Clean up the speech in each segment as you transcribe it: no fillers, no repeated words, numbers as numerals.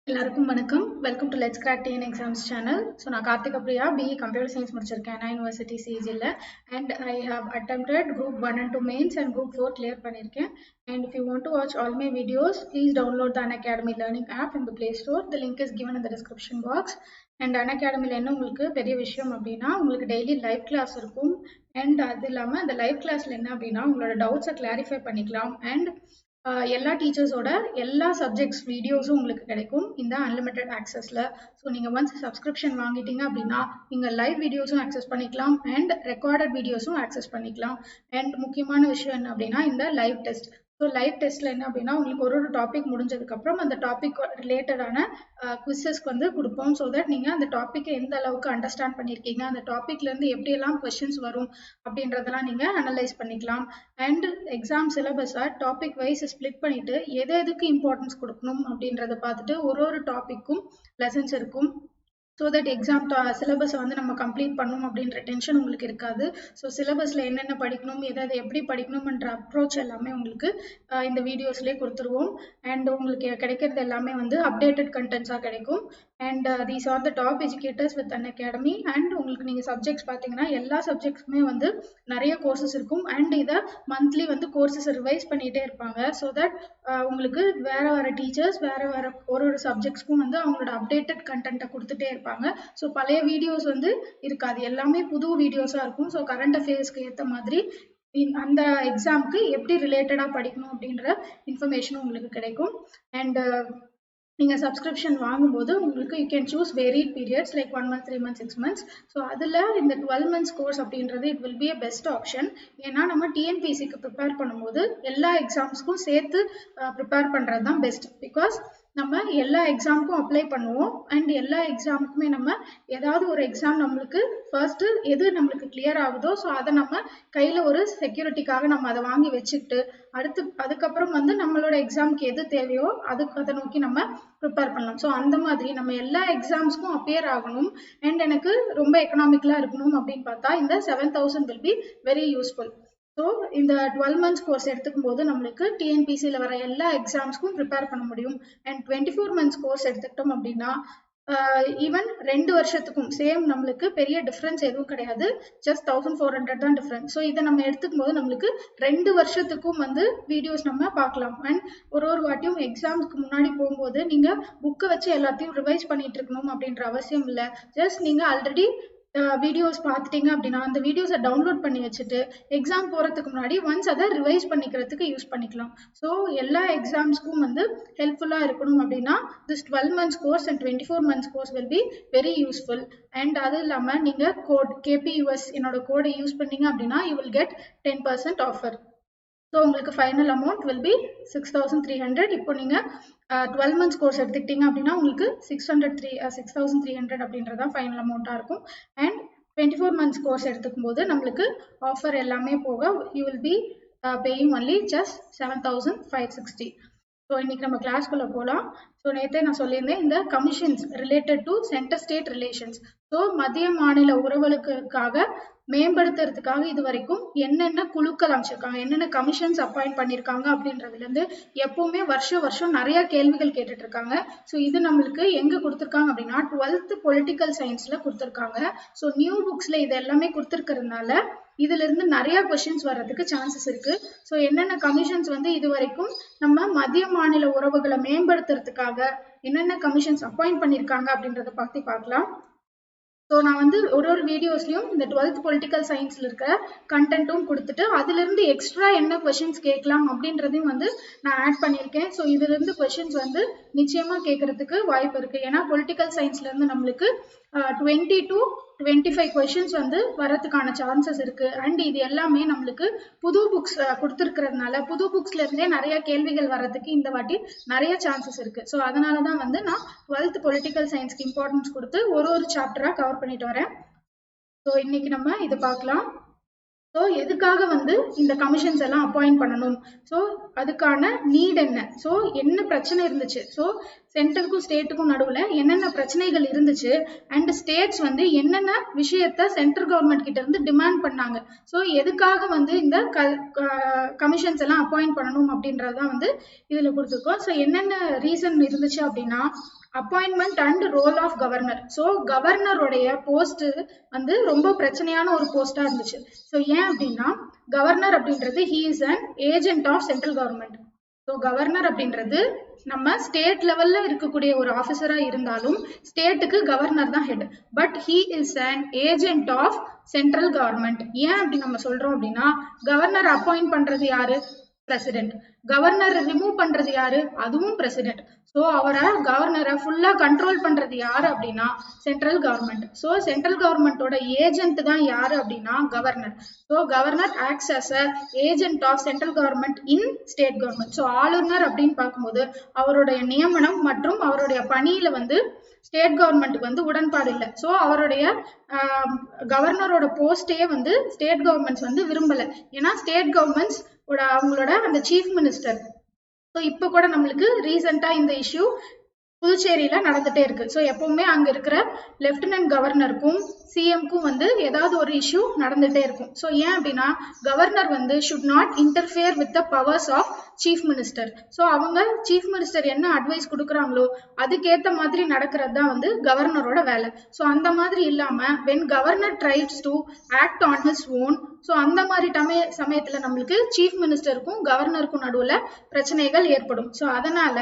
எல்லாருக்கும் வணக்கம். Welcome to let's crack TN exams channel. So நான் Karthika Priya, BE computer science முடிச்சிருக்கேன் அண்ணா யூனிவர்சிட்டி சிஜியில். And I have attempted group 1 and 2 mains and group 4 clear பண்ணியிருக்கேன். And if you want to watch all my videos, please download the Unacademy learning app in the Play Store. The link is given in the description box. And Unacademyல என்ன உங்களுக்கு பெரிய விஷயம் அப்படின்னா, உங்களுக்கு daily live class இருக்கும். And அது இல்லாமல் அந்த லைவ் கிளாஸில் என்ன அப்படின்னா, உங்களோட டவுட்ஸை கிளாரிஃபை பண்ணிக்கலாம். அண்ட் எல்லா டீச்சர்ஸோட எல்லா சப்ஜெக்ட்ஸ் வீடியோஸும் உங்களுக்கு கிடைக்கும் இந்த அன்லிமிட்டட் ஆக்சஸில். ஸோ நீங்கள் ஒன்ஸ் சப்ஸ்கிரிப்ஷன் வாங்கிட்டீங்க அப்படின்னா நீங்கள் லைவ் வீடியோஸும் ஆக்சஸ் பண்ணிக்கலாம் அண்ட் ரெக்கார்டட் வீடியோஸும் ஆக்சஸ் பண்ணிக்கலாம். அண்ட் முக்கியமான விஷயம் என்ன அப்படின்னா இந்த லைவ் டெஸ்ட். ஸோ லைவ் டெஸ்ட்டில் என்ன அப்படின்னா உங்களுக்கு ஒரு டாபிக் முடிஞ்சதுக்கப்புறம் அந்த டாபிக் ரிலேட்டடான குவிசஸ்க்கு வந்து கொடுப்போம். ஸோ தட் நீங்கள் அந்த டாப்பிக்கை எந்த அளவுக்கு அண்டர்ஸ்டாண்ட் பண்ணியிருக்கீங்க, அந்த டாப்பிக்லேருந்து எப்படியெல்லாம் கொஷின்ஸ் வரும் அப்படின்றதெல்லாம் நீங்கள் அனலைஸ் பண்ணிக்கலாம். அண்ட் எக்ஸாம் சிலபஸை டாபிக் வைஸ் ஸ்ப்ளிட் பண்ணிவிட்டு எதுக்கு இம்பார்ட்டன்ஸ் கொடுக்கணும் அப்படின்றத பார்த்துட்டு ஒரு டாப்பிக்கும் லெசன்ஸ் இருக்கும். ஸோ தட் எக்ஸாம் சிலபஸை வந்து நம்ம கம்ப்ளீட் பண்ணணும் அப்படின்ற டென்ஷன் உங்களுக்கு இருக்காது. ஸோ சிலபஸில் என்னென்ன படிக்கணும், எதாவது எப்படி படிக்கணும்ன்ற அப்ரோச் எல்லாமே உங்களுக்கு இந்த வீடியோஸ்லேயே கொடுத்துருவோம். அண்ட் உங்களுக்கு கிடைக்கிறது எல்லாமே வந்து அப்டேட்டட் கண்டென்ட்ஸாக கிடைக்கும். And these are the top educators with Unacademy. And உங்களுக்கு நீங்கள் சப்ஜெக்ட்ஸ் பார்த்தீங்கன்னா எல்லா சப்ஜெக்ட்ஸுமே வந்து நிறைய கோர்சஸ் இருக்கும். அண்ட் இதை மந்த்லி வந்து கோர்சஸ் ரிவைஸ் பண்ணிகிட்டே இருப்பாங்க. ஸோ தட் உங்களுக்கு வேறு டீச்சர்ஸ் வேறு ஒரு சப்ஜெக்ட்ஸ்க்கும் வந்து அவங்களோட அப்டேட்டட் கண்டென்ட்டை கொடுத்துட்டே இருப்பாங்க. ஸோ பழைய வீடியோஸ் வந்து இருக்காது, எல்லாமே புது வீடியோஸாக இருக்கும். ஸோ கரண்ட் அஃபேர்ஸ்க்கு ஏற்ற மாதிரி அந்த எக்ஸாமுக்கு எப்படி ரிலேட்டடாக படிக்கணும் அப்படின்ற இன்ஃபர்மேஷனும் உங்களுக்கு கிடைக்கும். அண்ட் நீங்கள் சப்ஸ்கிரிப்ஷன் வாங்கும்போது உங்களுக்கு you can choose variate periods like 1 month, 3 months, 6 months. So அதில் இந்த 12 months கோர்ஸ் அப்படின்றது it will be a best option. ஏன்னா நம்ம டிஎன்பிசிக்கு ப்ரிப்பேர் பண்ணும்போது எல்லா எக்ஸாம்ஸ்க்கும் சேர்த்து ப்ரிப்பேர் பண்ணுறது தான் பெஸ்ட். பிகாஸ் நம்ம எல்லா எக்ஸாமுக்கும் அப்ளை பண்ணுவோம் அண்ட் எல்லா எக்ஸாமுக்குமே நம்ம ஏதாவது ஒரு எக்ஸாம் நம்மளுக்கு ஃபர்ஸ்ட்டு எது நம்மளுக்கு கிளியர் ஆகுதோ ஸோ அதை நம்ம கையில் ஒரு செக்யூரிட்டிக்காக நம்ம அதை வாங்கி வச்சுக்கிட்டு அதுக்கப்புறம் வந்து நம்மளோட எக்ஸாமுக்கு எது தேவையோ அதை நோக்கி நம்ம ப்ரிப்பேர் பண்ணலாம். ஸோ அந்த மாதிரி நம்ம எல்லா எக்ஸாம்ஸ்க்கும் அப்பியர் ஆகணும் அண்ட் எனக்கு ரொம்ப எக்கனாமிக்கலாக இருக்கணும் அப்படின்னு பார்த்தா இந்த 7,000 will be very useful. So இந்த 12 months கோர்ஸ் எடுத்துக்கும் போது நம்மளுக்கு டிஎன்பிசியில் வர எல்லா எக்ஸாம்ஸ்க்கும் ப்ரிப்பேர் பண்ண முடியும். அண்ட் 24 months கோர்ஸ் எடுத்துக்கிட்டோம் அப்படின்னா ஈவன் 2 வருஷத்துக்கும் சேம் நம்மளுக்கு பெரிய டிஃப்ரென்ஸ் எதுவும் கிடையாது, ஜஸ்ட் 1,400 தான் டிஃப்ரென்ஸ். ஸோ இதை நம்ம எடுத்துக்கும் போது நம்மளுக்கு 2 வருஷத்துக்கும் வந்து வீடியோஸ் நம்ம பார்க்கலாம். அண்ட் ஒரு வாட்டியும் எக்ஸாம்ஸ்க்கு முன்னாடி போகும்போது நீங்கள் புக்கை வச்சு எல்லாத்தையும் ரிவைஸ் பண்ணிட்டு இருக்கணும் அப்படின்ற அவசியம் இல்லை. ஜஸ்ட் நீங்கள் ஆல்ரெடி வீடியோஸ் பார்த்துட்டீங்க அப்படின்னா அந்த வீடியோஸை டவுன்லோட் பண்ணி வச்சுட்டு எக்ஸாம் போகிறதுக்கு முன்னாடி ஒன்ஸ் அதை ரிவைஸ் பண்ணிக்கிறதுக்கு யூஸ் பண்ணிக்கலாம். ஸோ எல்லா எக்ஸாம்ஸ்க்கும் வந்து ஹெல்ப்ஃபுல்லாக இருக்கணும் அப்படின்னா this 12 months course and 24 months course will be very useful. And அது இல்லாமல் நீங்கள் கோட் KPUS என்னோட கோடை யூஸ் பண்ணீங்க அப்படின்னா you will get 10% offer. So உங்களுக்கு ஃபைனல் அமௌண்ட் வில் பி 6,300. இப்போ நீங்கள் 12 months கோர்ஸ் எடுத்துக்கிட்டீங்க அப்படின்னா உங்களுக்கு 6,300 அப்படின்றதான் ஃபைனல் அமௌண்ட்டாக இருக்கும். அண்ட் 24 months கோர்ஸ் எடுத்துக்கும் போது நம்மளுக்கு ஆஃபர் எல்லாமே போக you will be paying only just 7,560. So இன்னைக்கு நம்ம கிளாஸ்க்குள்ளே போகலாம். ஸோ நேற்றே நான் சொல்லியிருந்தேன் இந்த commissions related to centre state relations. So மத்திய மாநில உறவுகளுக்காக மேம்படுத்துறதுக்காக இது வரைக்கும் என்னென்ன குழுக்கள் அமைச்சிருக்காங்க, என்னென்ன கமிஷன்ஸ் அப்பாயிண்ட் பண்ணியிருக்காங்க அப்படின்றதுலேருந்து எப்பவுமே வருஷம் நிறைய கேள்விகள் கேட்டுட்டு இருக்காங்க. ஸோ இது நம்மளுக்கு எங்கே கொடுத்துருக்காங்க அப்படின்னா 12th பொலிட்டிக்கல் சயின்ஸில் கொடுத்துருக்காங்க. ஸோ நியூ புக்ஸில் இது எல்லாமே கொடுத்துருக்கிறதுனால இதிலிருந்து நிறைய கொஷின்ஸ் வர்றதுக்கு சான்சஸ் இருக்கு. ஸோ என்னென்ன கமிஷன்ஸ் வந்து இது வரைக்கும் நம்ம மத்திய மாநில உறவுகளை மேம்படுத்துறதுக்காக என்னென்ன கமிஷன்ஸ் அப்பாயிண்ட் பண்ணியிருக்காங்க அப்படின்றத பற்றி பார்க்கலாம். ஸோ நான் வந்து ஒரு வீடியோஸ்லையும் இந்த 12th பொலிட்டிக்கல் சயின்ஸில் இருக்கிற கண்டென்ட்டும் கொடுத்துட்டு அதிலிருந்து எக்ஸ்ட்ரா என்ன கொஷின்ஸ் கேட்கலாம் அப்படின்றதையும் வந்து நான் ஆட் பண்ணியிருக்கேன். ஸோ இதிலிருந்து கொஷின்ஸ் வந்து நிச்சயமாக கேட்கறதுக்கு வாய்ப்பு இருக்குது. ஏன்னா பொலிட்டிக்கல் சயின்ஸ்லேருந்து நம்மளுக்கு 20 to 25 கொஷின்ஸ் வந்து வரதுக்கான சான்சஸ் இருக்குது. அண்ட் இது எல்லாமே நம்மளுக்கு புது புக்ஸ் கொடுத்துருக்கிறதுனால புது புக்ஸ்லேருந்தே நிறைய கேள்விகள் வர்றதுக்கு இந்த வாட்டி நிறைய சான்சஸ் இருக்குது. ஸோ அதனால தான் வந்து நான் 12th பொலிட்டிக்கல் சயின்ஸ்க்கு இம்பார்ட்டன்ஸ் கொடுத்து ஒரு சாப்டராக கவர் பண்ணிட்டு வரேன். ஸோ இன்னைக்கு நம்ம இதை பார்க்கலாம். ஸோ எதுக்காக வந்து இந்த கமிஷன்ஸ் எல்லாம் அப்பாயிண்ட் பண்ணணும், ஸோ அதுக்கான நீட் என்ன, ஸோ என்ன பிரச்சனை இருந்துச்சு, ஸோ சென்ட்ரலுக்கும் ஸ்டேட்டுக்கும் நடுவில் என்னென்ன பிரச்சனைகள் இருந்துச்சு அண்ட் ஸ்டேட்ஸ் வந்து என்னென்ன விஷயத்த சென்ட்ரல் கவர்மெண்ட் கிட்ட இருந்து டிமாண்ட் பண்ணாங்க, ஸோ எதுக்காக வந்து இந்த கமிஷன்ஸ் எல்லாம் அப்பாயிண்ட் பண்ணணும் அப்படின்றதான் வந்து இதில் கொடுத்துருக்கோம். ஸோ என்னென்ன ரீசன் இருந்துச்சு அப்படின்னா appointment and role of governor. So கவர்னருடைய போஸ்ட் வந்து ரொம்ப பிரச்சனையான ஒரு போஸ்டா இருந்துச்சு. ஸோ ஏன் அப்படின்னா கவர்னர் அப்படின்றது he is an agent of central government. So governor அப்படின்றது நம்ம ஸ்டேட் லெவல்ல இருக்கக்கூடிய ஒரு ஆஃபீஸரா இருந்தாலும் ஸ்டேட்டுக்கு கவர்னர் தான் head. But he is an agent of central government. ஏன் அப்படி நம்ம சொல்றோம் அப்படின்னா கவர்னர் அப்பாயிண்ட் பண்றது யாரு? பிரசிடென்ட். கவர்னர் ரிமூவ் பண்றது யாரு? அதுவும் பிரசிடென்ட். ஸோ அவரை கவர்னரை ஃபுல்லா கண்ட்ரோல் பண்றது யாரு அப்படின்னா சென்ட்ரல் கவர்மெண்ட். ஸோ சென்ட்ரல் கவர்மெண்டோட ஏஜென்ட் தான் யாரு அப்படின்னா governor. So governor acts as a agent of central government in state government. So ஆளுநர் அப்படின்னு பார்க்கும்போது அவருடைய நியமனம் மற்றும் அவருடைய பணியில வந்து ஸ்டேட் கவர்மெண்ட்டுக்கு வந்து உடன்பாடு இல்லை. ஸோ அவருடைய கவர்னரோட போஸ்டே வந்து ஸ்டேட் கவர்மெண்ட்ஸ் வந்து விரும்பல. ஏன்னா ஸ்டேட் கவர்மெண்ட்ஸ் அவங்களோட அந்த சீஃப் மினிஸ்டர். ஸோ இப்போ கூட நம்மளுக்கு ரீசெண்டா இந்த இஷ்யூ புதுச்சேரியில நடந்துட்டே இருக்கு. ஸோ எப்பவுமே அங்க இருக்கிற லெப்டினன்ட் கவர்னருக்கும் சிஎம்க்கும் வந்து ஏதாவது ஒரு இஷ்யூ நடந்துட்டே இருக்கும். ஸோ ஏன் அப்படின்னா கவர்னர் வந்து should not interfere with the powers of chief minister. So அவங்க சீஃப் மினிஸ்டர் என்ன அட்வைஸ் கொடுக்குறாங்களோ அதுக்கேற்ற மாதிரி நடக்கிறது தான் வந்து கவர்னரோட வேலை. ஸோ அந்த மாதிரி இல்லாம when governor tries to act on his own, so அந்த மாதிரி சமயத்துல நம்மளுக்கு சீஃப் மினிஸ்டருக்கும் கவர்னருக்கும் நடுவுல பிரச்சனைகள் ஏற்படும். ஸோ அதனால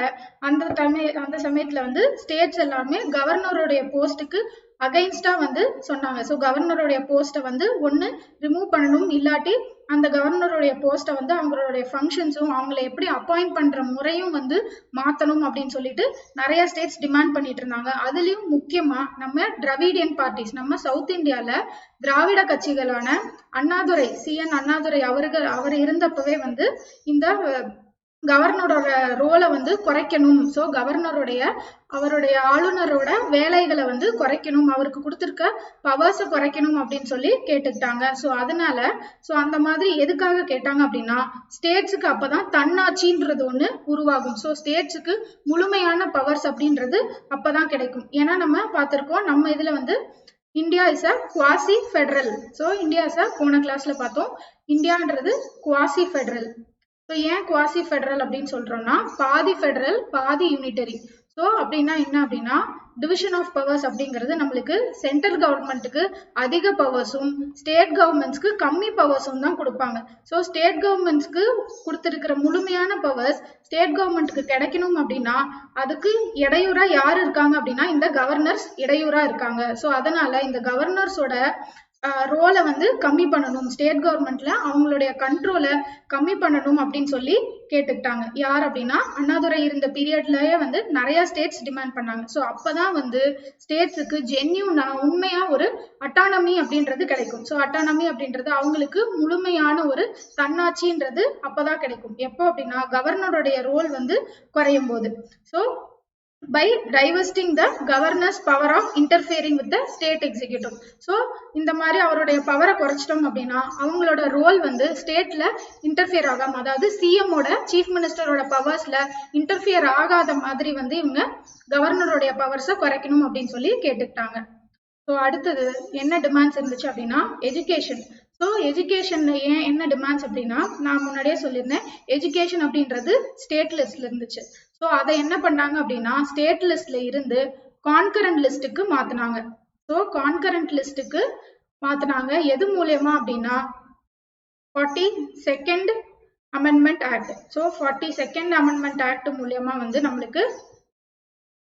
அந்த சமயத்துல வந்து ஸ்டேட்ஸ் எல்லாமே கவர்னருடைய போஸ்ட்டுக்கு அகைன்ஸ்டா வந்து சொன்னாங்க. ஸோ கவர்னருடைய போஸ்ட்டை வந்து ஒன்று ரிமூவ் பண்ணணும், இல்லாட்டி அந்த கவர்னருடைய போஸ்ட்டை வந்து அவங்களுடைய ஃபங்க்ஷன்ஸும் அவங்களை எப்படி அப்பாயிண்ட் பண்ற முறையும் வந்து மாற்றணும் அப்படின்னு சொல்லிட்டு நிறைய ஸ்டேட்ஸ் டிமாண்ட் பண்ணிட்டு இருந்தாங்க. அதுலயும் முக்கியமா நம்ம திராவிடியன் பார்ட்டிஸ், நம்ம சவுத் இந்தியால திராவிட கட்சிகளான அண்ணாதுரை, CN அண்ணாதுரை அவர் இருந்தப்பவே வந்து இந்த கவர்னரோட ரோலை வந்து குறைக்கணும். ஸோ அவருடைய ஆளுநரோட வேலைகளை வந்து குறைக்கணும், அவருக்கு கொடுத்துருக்க பவர்ஸை குறைக்கணும் அப்படின்னு சொல்லி கேட்டுக்கிட்டாங்க. ஸோ அதனால அந்த மாதிரி எதுக்காக கேட்டாங்க அப்படின்னா ஸ்டேட்ஸுக்கு அப்பதான் தன்னாட்சின்றது ஒண்ணு உருவாகும். ஸோ ஸ்டேட்ஸுக்கு முழுமையான பவர்ஸ் அப்படின்றது அப்பதான் கிடைக்கும். ஏன்னா நம்ம பார்த்திருக்கோம் நம்ம இதுல வந்து India is a quasi federal. So India is a போன கிளாஸ்ல பார்த்தோம் இந்தியான்றது குவாசி ஃபெடரல். ஸோ ஏன் குவாசி ஃபெடரல் அப்படின்னு சொல்றோம்னா பாதி ஃபெடரல் பாதி யூனிட்டரி. ஸோ அப்படின்னா என்ன அப்படின்னா டிவிஷன் ஆஃப் பவர்ஸ் அப்படிங்கிறது நம்மளுக்கு சென்ட்ரல் கவர்மெண்ட்டுக்கு அதிக பவர்ஸும் ஸ்டேட் கவர்மெண்ட்ஸ்க்கு கம்மி பவர்ஸும் தான் கொடுப்பாங்க. ஸோ ஸ்டேட் கவர்மெண்ட்ஸ்க்கு கொடுத்துருக்கிற முழுமையான பவர்ஸ் ஸ்டேட் கவர்மெண்ட்டுக்கு கிடைக்கணும் அப்படின்னா அதுக்கு இடையூறா யார் இருக்காங்க அப்படின்னா இந்த கவர்னர்ஸ் இடையூறா இருக்காங்க. ஸோ அதனால இந்த கவர்னர்ஸோட ரோலை வந்து கம்மி பண்ணணும், ஸ்டேட் கவர்மெண்ட்ல அவங்களுடைய கண்ட்ரோலை கம்மி பண்ணணும் அப்படின்னு சொல்லி கேட்டுக்கிட்டாங்க. யார் அப்படின்னா அண்ணாதுரை இருந்த பீரியட்லயே வந்து நிறைய ஸ்டேட்ஸ் டிமாண்ட் பண்ணாங்க. ஸோ அப்பதான் வந்து ஸ்டேட்ஸுக்கு ஜென்யூனா உண்மையா ஒரு அட்டானமி அப்படின்றது கிடைக்கும். ஸோ அட்டானமி அப்படின்றது அவங்களுக்கு முழுமையான ஒரு தன்னாட்சின்றது அப்பதான் கிடைக்கும். எப்போ அப்படின்னா கவர்னருடைய ரோல் வந்து குறையும் போது. So by divesting the governor's power of interfering with the state executive. So இந்த மாதிரி அவருடைய பவரை குறைச்சிட்டோம் அப்படின்னா அவங்களோட ரோல் வந்து ஸ்டேட்ல இன்டர்ஃபியர் ஆகாம, அதாவது சிஎம்மோட சீஃப் மினிஸ்டரோட பவர்ஸ்ல இன்டர்ஃபியர் ஆகாத மாதிரி வந்து இவங்க கவர்னருடைய பவர்ஸை குறைக்கணும் அப்படின்னு சொல்லி கேட்டுக்கிட்டாங்க. ஸோ அடுத்தது என்ன டிமாண்ட்ஸ் இருந்துச்சு அப்படின்னா எஜுகேஷன். ஸோ எஜுகேஷன்ல ஏன் என்ன டிமாண்ட்ஸ் அப்படின்னா நான் முன்னாடியே சொல்லியிருந்தேன் எஜுகேஷன் அப்படின்றது ஸ்டேட் லிஸ்ட்ல இருந்துச்சு. ஸோ அதை என்ன பண்ணாங்க அப்படின்னா ஸ்டேட் லிஸ்ட்ல இருந்து கான்கரண்ட் லிஸ்ட்டுக்கு மாத்தினாங்க. ஸோ கான்கரண்ட் லிஸ்ட்டுக்கு மாத்தினாங்க எது மூலியமா அப்படின்னா 42nd amendment act. So 42nd amendment act மூலியமா வந்து நம்மளுக்கு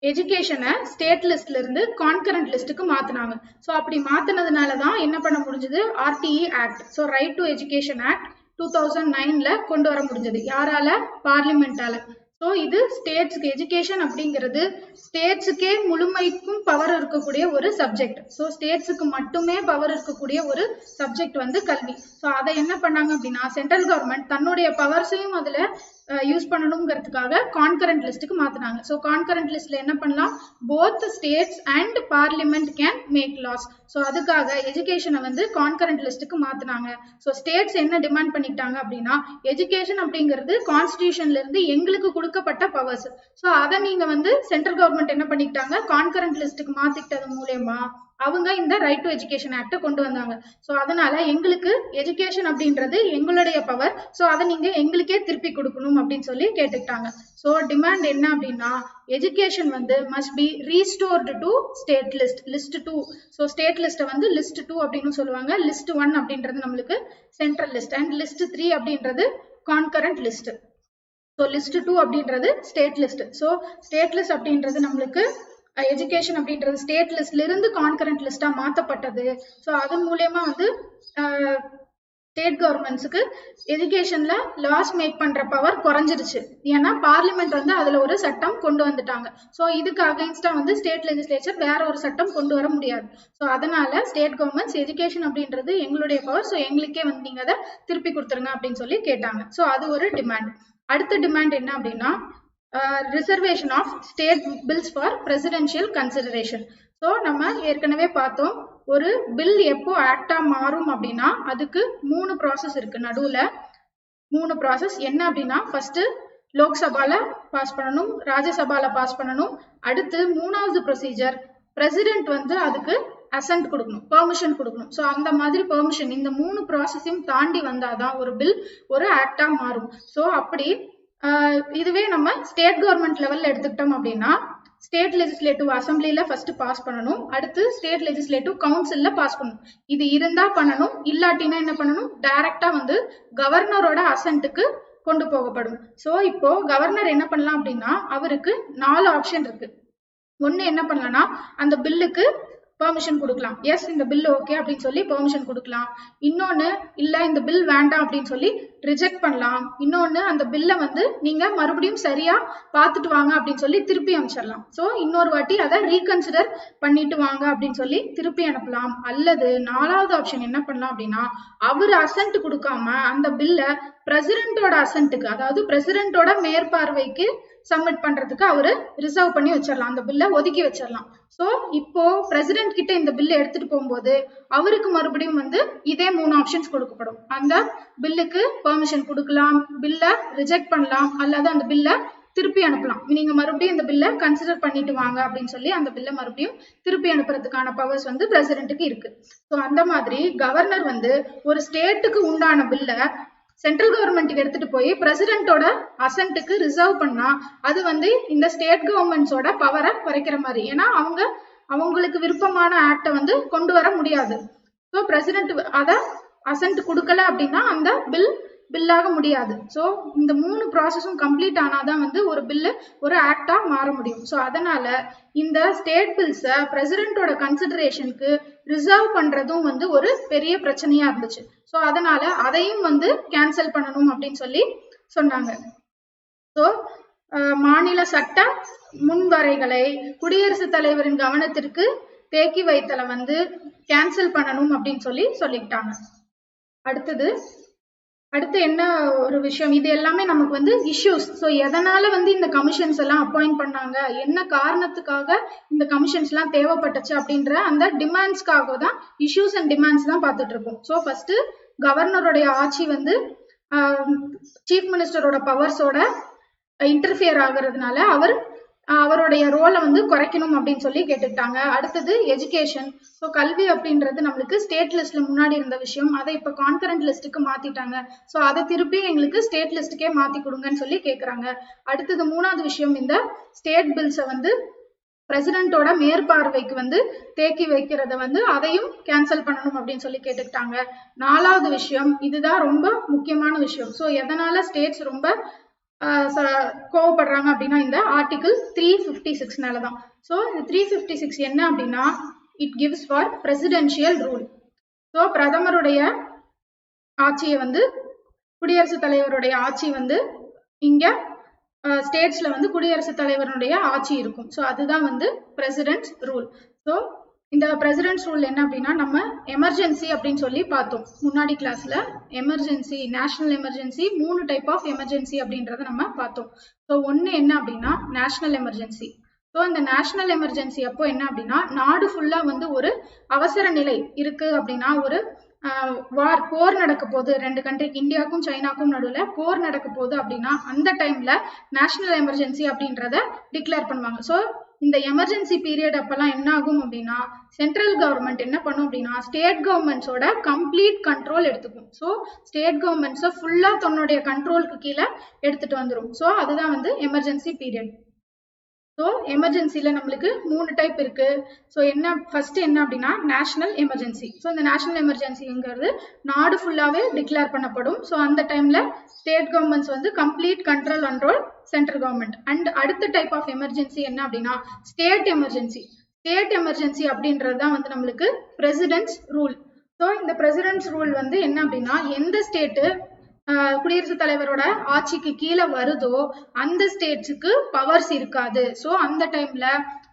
எஜுகேஷனை ஸ்டேட் லிஸ்ட்ல இருந்து கான்கரண்ட் லிஸ்ட்டுக்கு மாத்தினாங்க. ஸோ அப்படி மாத்தினதுனாலதான் என்ன பண்ண முடிஞ்சது RTE act. So right to education act 2009ல கொண்டு வர முடிஞ்சது. யாரால? பார்லிமெண்டால. ஸோ இது ஸ்டேட்ஸ்க்கு எஜுகேஷன் அப்படிங்கிறது ஸ்டேட்ஸுக்கே முழுமைக்கும் பவர் இருக்கக்கூடிய ஒரு சப்ஜெக்ட். ஸோ ஸ்டேட்ஸுக்கு மட்டுமே பவர் இருக்கக்கூடிய ஒரு சப்ஜெக்ட் வந்து கல்வி. ஸோ அதை என்ன பண்ணாங்க அப்படின்னா சென்ட்ரல் கவர்மெண்ட் தன்னுடைய பவர்ஸையும் அதுல யூஸ் பண்ணணுங்கிறதுக்காக கான்கரண்ட் லிஸ்ட்டுக்கு மாத்தினாங்க. ஸோ கான்கரண்ட் லிஸ்ட்ல என்ன பண்ணலாம்? Both states and parliament can make laws. So அதுக்காக எஜுகேஷனை வந்து கான்கரண்ட் லிஸ்ட்டுக்கு மாத்தினாங்க. ஸோ ஸ்டேட்ஸ் என்ன டிமாண்ட் பண்ணிக்கிட்டாங்க அப்படின்னா எஜுகேஷன் அப்படிங்கிறது கான்ஸ்டிடியூஷன்ல இருந்து எங்களுக்கு கொடுக்கப்பட்ட பவர்ஸ். ஸோ அதை நீங்க வந்து சென்ட்ரல் கவர்மெண்ட் என்ன பண்ணிக்கிட்டாங்க? கான்கரண்ட் லிஸ்ட்டுக்கு மாத்திக்கிட்டது மூலயமா அவங்க இந்த ரைட் டு எஜுகேஷன் ஆக்ட கொண்டு வந்தாங்க. ஸோ அதனால எங்களுக்கு எஜுகேஷன் அப்படின்றது எங்களுடைய பவர், ஸோ அதை நீங்க எங்களுக்கே திருப்பி கொடுக்கணும் அப்படின்னு சொல்லி கேட்டுக்கிட்டாங்க. ஸோ டிமாண்ட் என்ன அப்படின்னா எஜுகேஷன் வந்து must be restored to state list 2. So state லிஸ்ட்டை வந்து லிஸ்ட் 2 அப்படின்னு சொல்லுவாங்க. லிஸ்ட் 1 அப்படின்றது நம்மளுக்கு சென்ட்ரல் லிஸ்ட் அண்ட் லிஸ்ட் 3 அப்படின்றது கான்கரண்ட் லிஸ்ட். ஸோ லிஸ்ட் 2 அப்படின்றது state list. So state list அப்படின்றது நம்மளுக்கு எஜுகேஷன் அப்படின்றது ஸ்டேட் லிஸ்ட்ல இருந்து கான்கரண்ட் லிஸ்டா மாத்தப்பட்டது. ஸோ அது மூலயமா வந்து ஸ்டேட் கவர்மெண்ட்ஸுக்கு எஜுகேஷன்ல லாஸ் மேக் பண்ற பவர் குறைஞ்சிருச்சு. ஏன்னா பார்லிமெண்ட் வந்து அதுல ஒரு சட்டம் கொண்டு வந்துட்டாங்க. ஸோ இதுக்கு அகைன்ஸ்டா வந்து ஸ்டேட் லெஜிஸ்லேச்சர் வேற ஒரு சட்டம் கொண்டு வர முடியாது. ஸோ அதனால ஸ்டேட் கவர்மெண்ட்ஸ் எஜுகேஷன் அப்படின்றது எங்களுடைய பவர், ஸோ எங்களுக்கே வந்து நீங்க அதை திருப்பி கொடுத்துருங்க அப்படின்னு சொல்லி கேட்டாங்க. ஸோ அது ஒரு டிமாண்ட். அடுத்த டிமாண்ட் என்ன அப்படின்னா reservation of state bills for presidential consideration. So நம்ம ஏற்கனவே பார்த்தோம், ஒரு பில் எப்போ ஆக்டா மாறும் அப்படின்னா அதுக்கு 3 ப்ராசஸ் இருக்கு. நடுவுல 3 ப்ராசஸ் என்ன அப்படின்னா ஃபர்ஸ்ட் லோக்சபால பாஸ் பண்ணணும், ராஜ்யசபால பாஸ் பண்ணணும். அடுத்து 3வது ப்ரொசீஜர் பிரசிடென்ட் வந்து அதுக்கு அசென்ட் கொடுக்கணும், பெர்மிஷன் கொடுக்கணும். ஸோ அந்த மாதிரி பெர்மிஷன் இந்த 3 ப்ராசஸையும் தாண்டி வந்தாதான் ஒரு பில் ஒரு ஆக்டா மாறும். ஸோ அப்படி இதுவே நம்ம ஸ்டேட் கவர்மெண்ட் லெவல்ல எடுத்துக்கிட்டோம் அப்படின்னா ஸ்டேட் லெஜிஸ்லேட்டிவ் அசம்பிளில ஃபர்ஸ்ட் பாஸ் பண்ணணும், அடுத்து ஸ்டேட் லெஜிஸ்லேட்டிவ் கவுன்சில்ல பாஸ் பண்ணணும். இது இருந்தா பண்ணணும், இல்லாட்டினா என்ன பண்ணணும், டைரக்டா வந்து கவர்னரோட அசென்ட்டுக்கு கொண்டு போகப்படும். ஸோ இப்போ கவர்னர் என்ன பண்ணலாம் அப்படின்னா அவருக்கு 4 ஆப்ஷன் இருக்கு. ஒன்னு என்ன பண்ணலாம்னா அந்த பில்லுக்கு பெர்மிஷன் கொடுக்கலாம், எஸ் இந்த பில் ஓகே அப்படின்னு சொல்லி பெர்மிஷன் கொடுக்கலாம். இன்னொன்னு இல்ல இந்த பில் வேண்டாம் அப்படின்னு சொல்லி ரிஜெக்ட் பண்ணலாம். இன்னொன்னு அந்த பில்ல வந்து நீங்க மறுபடியும் சரியா பார்த்துட்டு வாங்க அப்படின்னு சொல்லி திருப்பி அனுப்பிச்சிடலாம். ஸோ இன்னொரு வாட்டி அதை ரீகன்சிடர் பண்ணிட்டு வாங்க அப்படின்னு சொல்லி திருப்பி அனுப்பலாம். அல்லது 4வது ஆப்ஷன் என்ன பண்ணலாம் அப்படின்னா அவர் அசென்ட் கொடுக்காம அந்த பில்ல பிரசிடென்டோட அசென்ட்டுக்கு, அதாவது பிரசிடென்டோட மேற்பார்வைக்கு சப்மிட் பண்றதுக்கு அவரு ரிசர்வ் பண்ணி வச்சிடலாம், அந்த பில்லை ஒதுக்கி வச்சிடலாம். ஸோ இப்போ பிரசிடென்ட் கிட்ட இந்த பில்லை எடுத்துட்டு போகும்போது அவருக்கு மறுபடியும் வந்து இதே 3 ஆப்ஷன்ஸ் கொடுக்கப்படும். அந்த பில்லுக்கு பெர்மிஷன் கொடுக்கலாம், பில்லை ரிஜெக்ட் பண்ணலாம், அல்லது அந்த பில்லை திருப்பி அனுப்பலாம். நீங்க மறுபடியும் இந்த பில்லை கன்சிடர் பண்ணிட்டு வாங்க அப்படின்னு சொல்லி அந்த பில்லை மறுபடியும் திருப்பி அனுப்புறதுக்கான பவர்ஸ் வந்து பிரசிடென்ட்டுக்கு இருக்கு. ஸோ அந்த மாதிரி கவர்னர் வந்து ஒரு ஸ்டேட்டுக்கு உண்டான பில்லை சென்ட்ரல் கவர்மெண்ட்டுக்கு எடுத்துட்டு போய் பிரசிடென்ட்டோட அசென்ட்டுக்கு ரிசர்வ் பண்ணா அது வந்து இந்த ஸ்டேட் கவர்மெண்ட்ஸோட பவரை குறைக்கிற மாதிரி. ஏன்னா அவங்களுக்கு விருப்பமான ஆக்டை வந்து கொண்டு வர முடியாது. ஸோ பிரசிடென்ட் அதை அசென்ட் கொடுக்கல அப்படின்னா அந்த பில்லாக முடியாது. ஸோ இந்த 3 ப்ராசஸும் கம்ப்ளீட் ஆனாதான் வந்து ஒரு பில்லு ஒரு ஆக்டா மாற முடியும். ஸோ அதனால இந்த ஸ்டேட் பில்ஸை பிரசிடென்ட்டோட கன்சிடரேஷனுக்கு ரிசர்வ் பண்றதும் வந்து ஒரு பெரிய பிரச்சனையா இருந்துச்சு. ஸோ அதனால அதையும் வந்து கேன்சல் பண்ணணும் அப்படின்னு சொல்லி சொன்னாங்க. ஸோ மாநில சட்ட முன்வரைகளை குடியரசுத் தலைவரின் கவனத்திற்கு தேக்கி வைத்தலை வந்து கேன்சல் பண்ணணும் அப்படின்னு சொல்லிக்கிட்டாங்க. அடுத்து என்ன ஒரு விஷயம், இது எல்லாமே நமக்கு வந்து இஷ்யூஸ். ஸோ எதனால வந்து இந்த கமிஷன்ஸ் எல்லாம் அப்பாயிண்ட் பண்ணாங்க, என்ன காரணத்துக்காக இந்த கமிஷன்ஸ் எல்லாம் தேவைப்பட்டுச்சு அப்படின்ற அந்த டிமாண்ட்ஸ்க்காக தான் இஷ்யூஸ் அண்ட் டிமாண்ட்ஸ் தான் பார்த்துட்டு இருக்கோம். ஸோ ஃபர்ஸ்ட் கவர்னருடைய ஆட்சி வந்து சீஃப் மினிஸ்டரோட பவர்ஸோட இன்டர்ஃபியர் ஆகுறதுனால அவருடைய ரோலை வந்து குறைக்கணும் அப்படின்னு சொல்லி கேட்டுக்கிட்டாங்க. அடுத்தது எஜுகேஷன். ஸோ கல்வி அப்படின்றது நம்மளுக்கு ஸ்டேட் லிஸ்ட்ல முன்னாடி இருந்த விஷயம், அதை இப்போ கான்கரண்ட் லிஸ்ட்டுக்கு மாத்திட்டாங்க. ஸோ அதை திருப்பி எங்களுக்கு ஸ்டேட் லிஸ்ட்டுக்கே மாத்தி கொடுங்கன்னு சொல்லி கேட்குறாங்க. அடுத்தது 3வது விஷயம், இந்த ஸ்டேட் பில்ஸை வந்து பிரசிடென்ட்டோட மேற்பார்வைக்கு வந்து தேக்கி வைக்கிறத வந்து அதையும் கேன்சல் பண்ணணும் அப்படின்னு சொல்லி கேட்டுக்கிட்டாங்க. 4வது விஷயம், இதுதான் ரொம்ப முக்கியமான விஷயம். ஸோ எதனால ஸ்டேட்ஸ் ரொம்ப கோவப்படுறாங்க அப்படின்னா இந்த ஆர்டிகிள் 356 தான். ஸோ இந்த 356 என்ன அப்படின்னா it gives for presidential rule. So பிரதமருடைய ஆட்சியை வந்து குடியரசுத் தலைவருடைய ஆட்சி வந்து இங்க ஸ்டேட்ஸ்ல வந்து குடியரசுத் தலைவருடைய ஆட்சி இருக்கும். ஸோ அதுதான் வந்து பிரசிடென்ட்ஸ் ரூல். ஸோ இந்த பிரசிடென்ட்ஸ் ரூல் என்ன அப்படின்னா நம்ம எமர்ஜென்சி அப்படின்னு சொல்லி பார்த்தோம் முன்னாடி கிளாஸ்ல. Emergency, national emergency, 3 type of emergency அப்படின்றத நம்ம பார்த்தோம். ஸோ ஒன்று என்ன அப்படின்னா நேஷனல் எமர்ஜென்சி. ஸோ இந்த நேஷனல் எமர்ஜென்சி அப்போ என்ன அப்படின்னா நாடு ஃபுல்லா வந்து ஒரு அவசர நிலை இருக்கு அப்படின்னா, ஒரு போர் நடக்க போகுது 2 கண்ட்ரிக்கு, இந்தியாவுக்கும் சைனாக்கும் நடுவில் போர் நடக்க போகுது அப்படின்னா அந்த டைம்ல நேஷனல் எமர்ஜென்சி அப்படின்றத டிக்ளேர் பண்ணுவாங்க. ஸோ இந்த எமர்ஜென்சி பீரியட் அப்பெல்லாம் என்ன ஆகும் அப்படின்னா சென்ட்ரல் கவர்மெண்ட் என்ன பண்ணும் அப்படின்னா ஸ்டேட் கவர்மெண்ட்ஸோட கம்ப்ளீட் கண்ட்ரோல் எடுத்துக்கும். ஸோ ஸ்டேட் கவர்மெண்ட்ஸை ஃபுல்லா தன்னுடைய கண்ட்ரோலுக்கு கீழே எடுத்துட்டு வந்துடும். ஸோ அதுதான் வந்து எமர்ஜென்சி பீரியட். ஸோ எமர்ஜென்சியில் நம்மளுக்கு 3 டைப் இருக்கு. ஸோ என்ன ஃபர்ஸ்ட் என்ன அப்படின்னா நேஷனல் எமர்ஜென்சி. ஸோ இந்த நேஷனல் எமர்ஜென்சிங்கிறது நாடு ஃபுல்லாகவே டிக்ளேர் பண்ணப்படும். ஸோ அந்த டைம்ல ஸ்டேட் கவர்மெண்ட்ஸ் வந்து complete control and central government. And அடுத்த டைப் ஆஃப் எமர்ஜென்சி என்ன அப்படின்னா ஸ்டேட் எமர்ஜென்சி. ஸ்டேட் எமர்ஜென்சி அப்படின்றது தான் வந்து நம்மளுக்கு பிரசிடென்ட்ஸ் ரூல். ஸோ இந்த பிரசிடென்ட்ஸ் ரூல் வந்து என்ன அப்படின்னா எந்த ஸ்டேட்டு குடியரசுத் தலைவரோட ஆட்சிக்கு கீழே வருதோ அந்த ஸ்டேட்ஸுக்கு பவர்ஸ் இருக்காது. ஸோ அந்த டைம்ல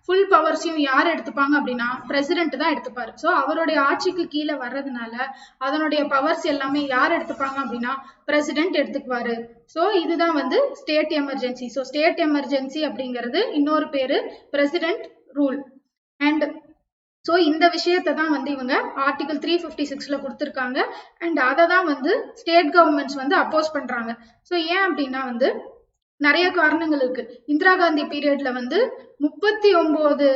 ஃபுல் பவர்ஸையும் யார் எடுத்துப்பாங்க அப்படின்னா பிரசிடென்ட் தான் எடுத்துப்பாரு. ஸோ அவருடைய ஆட்சிக்கு கீழே வர்றதுனால அதனுடைய பவர்ஸ் எல்லாமே யார் எடுத்துப்பாங்க அப்படின்னா பிரசிடென்ட் எடுத்துக்குவாரு. ஸோ இதுதான் வந்து state emergency. So state emergency அப்படிங்கிறது இன்னொரு பேரு பிரசிடென்ட் ரூல். அண்ட் ஸோ இந்த விஷயத்தை தான் வந்து இவங்க ஆர்டிகல் 356ல கொடுத்துருக்காங்க. அண்ட் அதை தான் வந்து ஸ்டேட் கவர்மெண்ட்ஸ் வந்து அப்போஸ் பண்றாங்க. ஸோ ஏன் அப்படின்னா வந்து நிறைய காரணங்கள் இருக்கு. இந்திரா காந்தி பீரியட்ல வந்து 39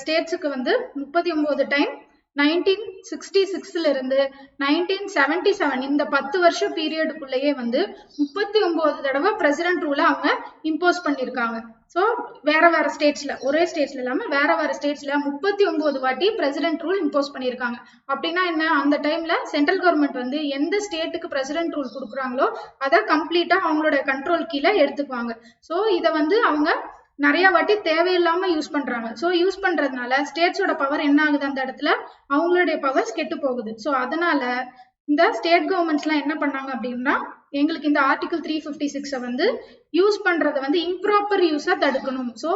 ஸ்டேட்ஸுக்கு வந்து 39 டைம் 1966ல இருந்து 1977 இந்த 10 வருஷம் பீரியடுக்குள்ளேயே வந்து 39 தடவை பிரசிடென்ட் ரூலை அவங்க இம்போஸ் பண்ணியிருக்காங்க. ஸோ வேற வேற ஸ்டேட்ஸ்ல, ஒரே ஸ்டேட்ஸ்ல இல்லாம வேற வேற ஸ்டேட்ஸ்ல 39 வாட்டி பிரசிடென்ட் ரூல் இம்போஸ் பண்ணியிருக்காங்க. அப்படின்னா என்ன, அந்த டைம்ல சென்ட்ரல் கவர்மெண்ட் வந்து எந்த ஸ்டேட்டுக்கு பிரசிடென்ட் ரூல் கொடுக்குறாங்களோ அதை கம்ப்ளீட்டா அவங்களோட கண்ட்ரோல் கீழே எடுத்துக்குவாங்க. ஸோ இதை வந்து அவங்க நிறைய வாட்டி தேவையில்லாம யூஸ் பண்றாங்க. ஸோ யூஸ் பண்றதுனால ஸ்டேட்ஸோட பவர் என்ன ஆகுது, அந்த இடத்துல அவங்களுடைய பவர்ஸ் கெட்டு போகுது. ஸோ அதனால இந்த ஸ்டேட் கவர்மெண்ட்ஸ் எல்லாம் என்ன பண்ணாங்க அப்படின்னா எங்களுக்கு இந்த ஆர்டிகல் 356 வந்து யூஸ் பண்றதை வந்து இம்ப்ராப்பர் யூஸா தடுக்கணும். ஸோ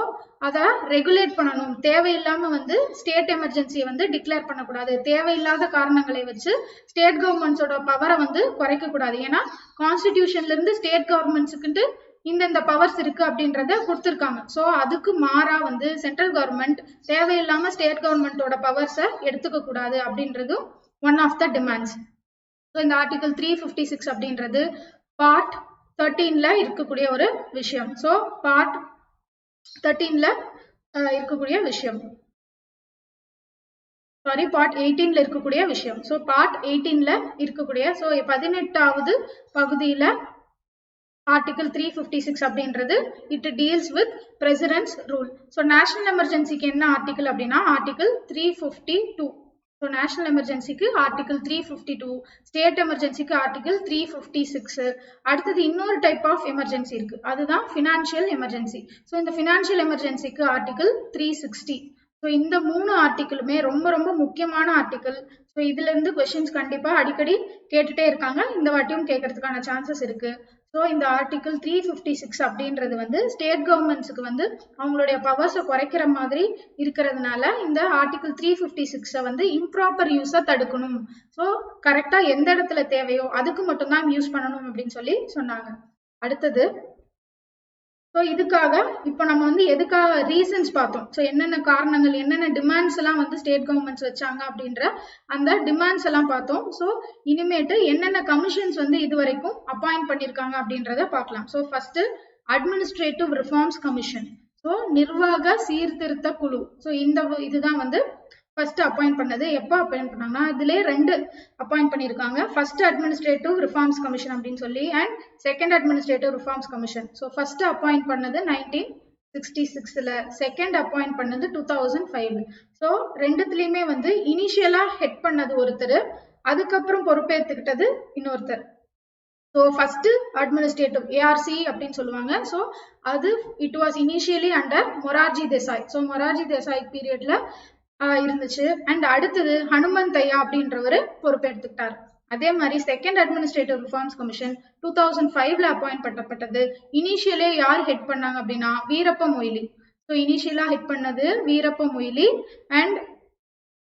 அதை ரெகுலேட் பண்ணணும். தேவையில்லாம வந்து ஸ்டேட் எமர்ஜென்சியை வந்து டிக்ளேர் பண்ணக்கூடாது. தேவையில்லாத காரணங்களை வச்சு ஸ்டேட் கவர்மெண்ட்ஸோட பவரை வந்து குறைக்க கூடாது. ஏன்னா கான்ஸ்டிடியூஷன்ல இருந்து ஸ்டேட் கவர்மெண்ட்ஸுக்கு இந்த பவர்ஸ் இருக்கு அப்படின்றத கொடுத்துருக்காங்க. ஸோ அதுக்கு மாறா வந்து சென்ட்ரல் கவர்மெண்ட் தேவையில்லாம ஸ்டேட் கவர்மெண்டோட பவர்ஸை எடுத்துக்க கூடாது அப்படின்றதும் one of the demands. So இந்த ஆர்டிகல் 356 அப்படின்றது பார்ட் 13ல இருக்கக்கூடிய ஒரு விஷயம். ஸோ பார்ட் 13ல இருக்கக்கூடிய விஷயம், பார்ட் 18ல இருக்கக்கூடிய விஷயம். ஸோ பார்ட் 18ல இருக்கக்கூடிய 18வது பகுதியில ஆர்டிகல் 356 அப்படின்றது it deals with president's rule. So national எமர்ஜென்சிக்கு என்ன ஆர்டிகல் அப்படின்னா ஆர்டிகல் 352. ஸோ நேஷனல் எமர்ஜென்சிக்கு ஆர்டிகல் 352, ஸ்டேட் எமர்ஜென்சிக்கு ஆர்டிகல் 356. அடுத்தது இன்னொரு டைப் ஆஃப் எமர்ஜென்சி இருக்கு, அதுதான் ஃபினான்ஷியல் எமர்ஜென்சி. ஸோ இந்த ஃபினான்ஷியல் எமர்ஜென்சிக்கு ஆர்டிகல் 360. ஸோ இந்த 3 ஆர்டிக்கிளுமே ரொம்ப ரொம்ப முக்கியமான ஆர்டிக்கிள். ஸோ இதுல இருந்து கொஸ்டின்ஸ் கண்டிப்பா அடிக்கடி கேட்டுட்டே இருக்காங்க, இந்த வாட்டியும் கேட்கறதுக்கான சான்சஸ் இருக்கு. ஸோ இந்த ஆர்டிகல் 356 அப்படின்றது வந்து ஸ்டேட் கவர்மெண்ட்ஸுக்கு வந்து அவங்களுடைய பவர்ஸை குறைக்கிற மாதிரி இருக்கிறதுனால இந்த ஆர்டிகல் 356 வந்து இம்ப்ராப்பர் யூஸை தடுக்கணும். ஸோ கரெக்டா எந்த இடத்துல தேவையோ அதுக்கு மட்டும்தான் யூஸ் பண்ணணும் அப்படின்னு சொல்லி சொன்னாங்க. அடுத்தது ஸோ இதுக்காக இப்போ நம்ம வந்து எதுக்காக ரீசன்ஸ் பார்த்தோம். ஸோ என்னென்ன காரணங்கள், என்னென்ன டிமாண்ட்ஸ் எல்லாம் வந்து ஸ்டேட் கவர்மெண்ட்ஸ் வச்சாங்க அப்படின்ற அந்த டிமாண்ட்ஸ் எல்லாம் பார்த்தோம். ஸோ இனிமேட்டு என்னென்ன கமிஷன்ஸ் வந்து இது வரைக்கும் அப்பாயிண்ட் பண்ணியிருக்காங்க அப்படின்றத பார்க்கலாம். So first administrative reforms commission. So நிர்வாக சீர்திருத்த குழு. ஸோ இதுதான் வந்து ஃபர்ஸ்ட் அப்பாயிண்ட் பண்ணது. எப்போ அப்பாயிண்ட் பண்ணாங்கன்னா இதுலேயே 2 அப்பாயிண்ட் பண்ணியிருக்காங்க. ஃபர்ஸ்ட் அட்மினிஸ்ட்ரேட்டிவ் ரிஃபார்ம்ஸ் கமிஷன் அப்படின்னு சொல்லி and second administrative reforms commission. So first appoint பண்ணது 1966ல, செகண்ட் அப்பாயிண்ட் பண்ணது 2005. ஸோ ரெண்டுத்துலேயுமே வந்து இனிஷியலா ஹெட் பண்ணது ஒருத்தர், அதுக்கப்புறம் பொறுப்பேற்றுக்கிட்டது இன்னொருத்தர். ஸோ ஃபர்ஸ்ட் அட்மினிஸ்ட்ரேட்டிவ் ஏஆர்சி அப்படின்னு சொல்லுவாங்க. ஸோ அது it was initially under Morarji Desai. So Morarji Desai பீரியட்ல இருந்துச்சு. அண்ட் அடுத்தது ஹனுமந்தையா அப்படின்றவர் பொறுப்பெடுத்துக்கிட்டார். அதே மாதிரி செகண்ட் அட்மினிஸ்ட்ரேட்டிவ் ரிஃபார்ம்ஸ் கமிஷன் 2005ல அப்பாயிண்ட் பண்ணப்பட்டது. இனிஷியலே யார் ஹெட் பண்ணாங்க அப்படின்னா வீரப்ப மொய்லி. ஸோ இனிஷியலா ஹெட் பண்ணது வீரப்ப மொய்லி. அண்ட்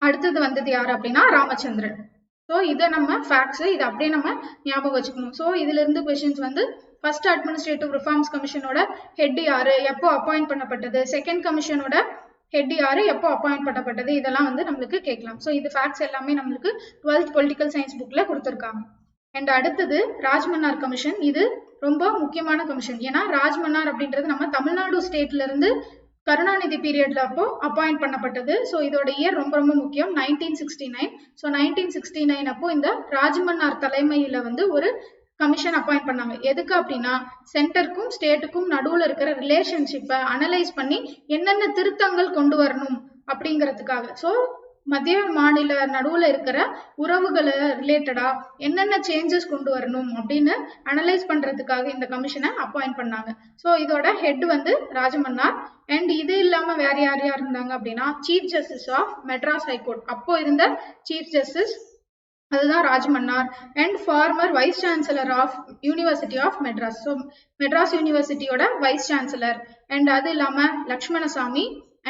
அடுத்தது வந்தது யார் அப்படின்னா ராமச்சந்திரன். ஸோ இதை நம்ம ஃபேக்ட்ஸ், இதை அப்படியே நம்ம ஞாபகம் வச்சுக்கணும். ஸோ இதுல இருந்து கொஸ்டின்ஸ் வந்து ஃபர்ஸ்ட் அட்மினிஸ்ட்ரேட்டிவ் ரிஃபார்ம்ஸ் கமிஷனோட ஹெட் யாரு, எப்போ அப்பாயிண்ட் பண்ணப்பட்டது, செகண்ட் கமிஷனோட ஹெட் யாரு, எப்போ அப்பாயிண்ட் பண்ணப்பட்டது, இதெல்லாம் வந்து நம்மளுக்கு கேட்கலாம். ஸோ இது ஃபேக்ட்ஸ் எல்லாமே நம்மளுக்கு 12th பொலிட்டிக்கல் சயின்ஸ் புக்ல கொடுத்துருக்காங்க. அண்ட் அடுத்தது ராஜ்மன்னார் கமிஷன். இது ரொம்ப முக்கியமான கமிஷன். ஏன்னா ராஜ்மன்னார் அப்படின்றது நம்ம தமிழ்நாடு ஸ்டேட்ல இருந்து கருணாநிதி பீரியட்ல அப்போ அப்பாயிண்ட் பண்ணப்பட்டது. ஸோ இதோட இயர் ரொம்ப ரொம்ப முக்கியம், 1969. ஸோ 1969 அப்போ இந்த ராஜ்மன்னார் தலைமையில வந்து ஒரு கமிஷன் அப்பாயிண்ட் பண்ணாங்க. எதுக்கு அப்படின்னா சென்டருக்கும் ஸ்டேட்டுக்கும் நடுவுல இருக்கிற ரிலேஷன்ஷிப்பை அனலைஸ் பண்ணி என்னென்ன திருத்தங்கள் கொண்டு வரணும் அப்படிங்கிறதுக்காக. ஸோ மத்திய மாநில நடுவுல இருக்கிற உறவுகளை ரிலேட்டடா என்னென்ன சேஞ்சஸ் கொண்டு வரணும் அப்படின்னு அனலைஸ் பண்றதுக்காக இந்த கமிஷனை அப்பாயிண்ட் பண்ணாங்க. ஸோ இதோட ஹெட் வந்து ராஜமன்னார். அண்ட் இது இல்லாம வேற யார் யார் இருந்தாங்க அப்படின்னா chief justice of Madras high court, அப்போ இருந்த சீஃப் ஜஸ்டிஸ் அதுதான் Rajamannar. And former vice chancellor of university of Madras, so Madras யூனிவர்சிட்டியோட வைஸ் சான்சலர். அண்ட் அது இல்லாம Lakshmanaswami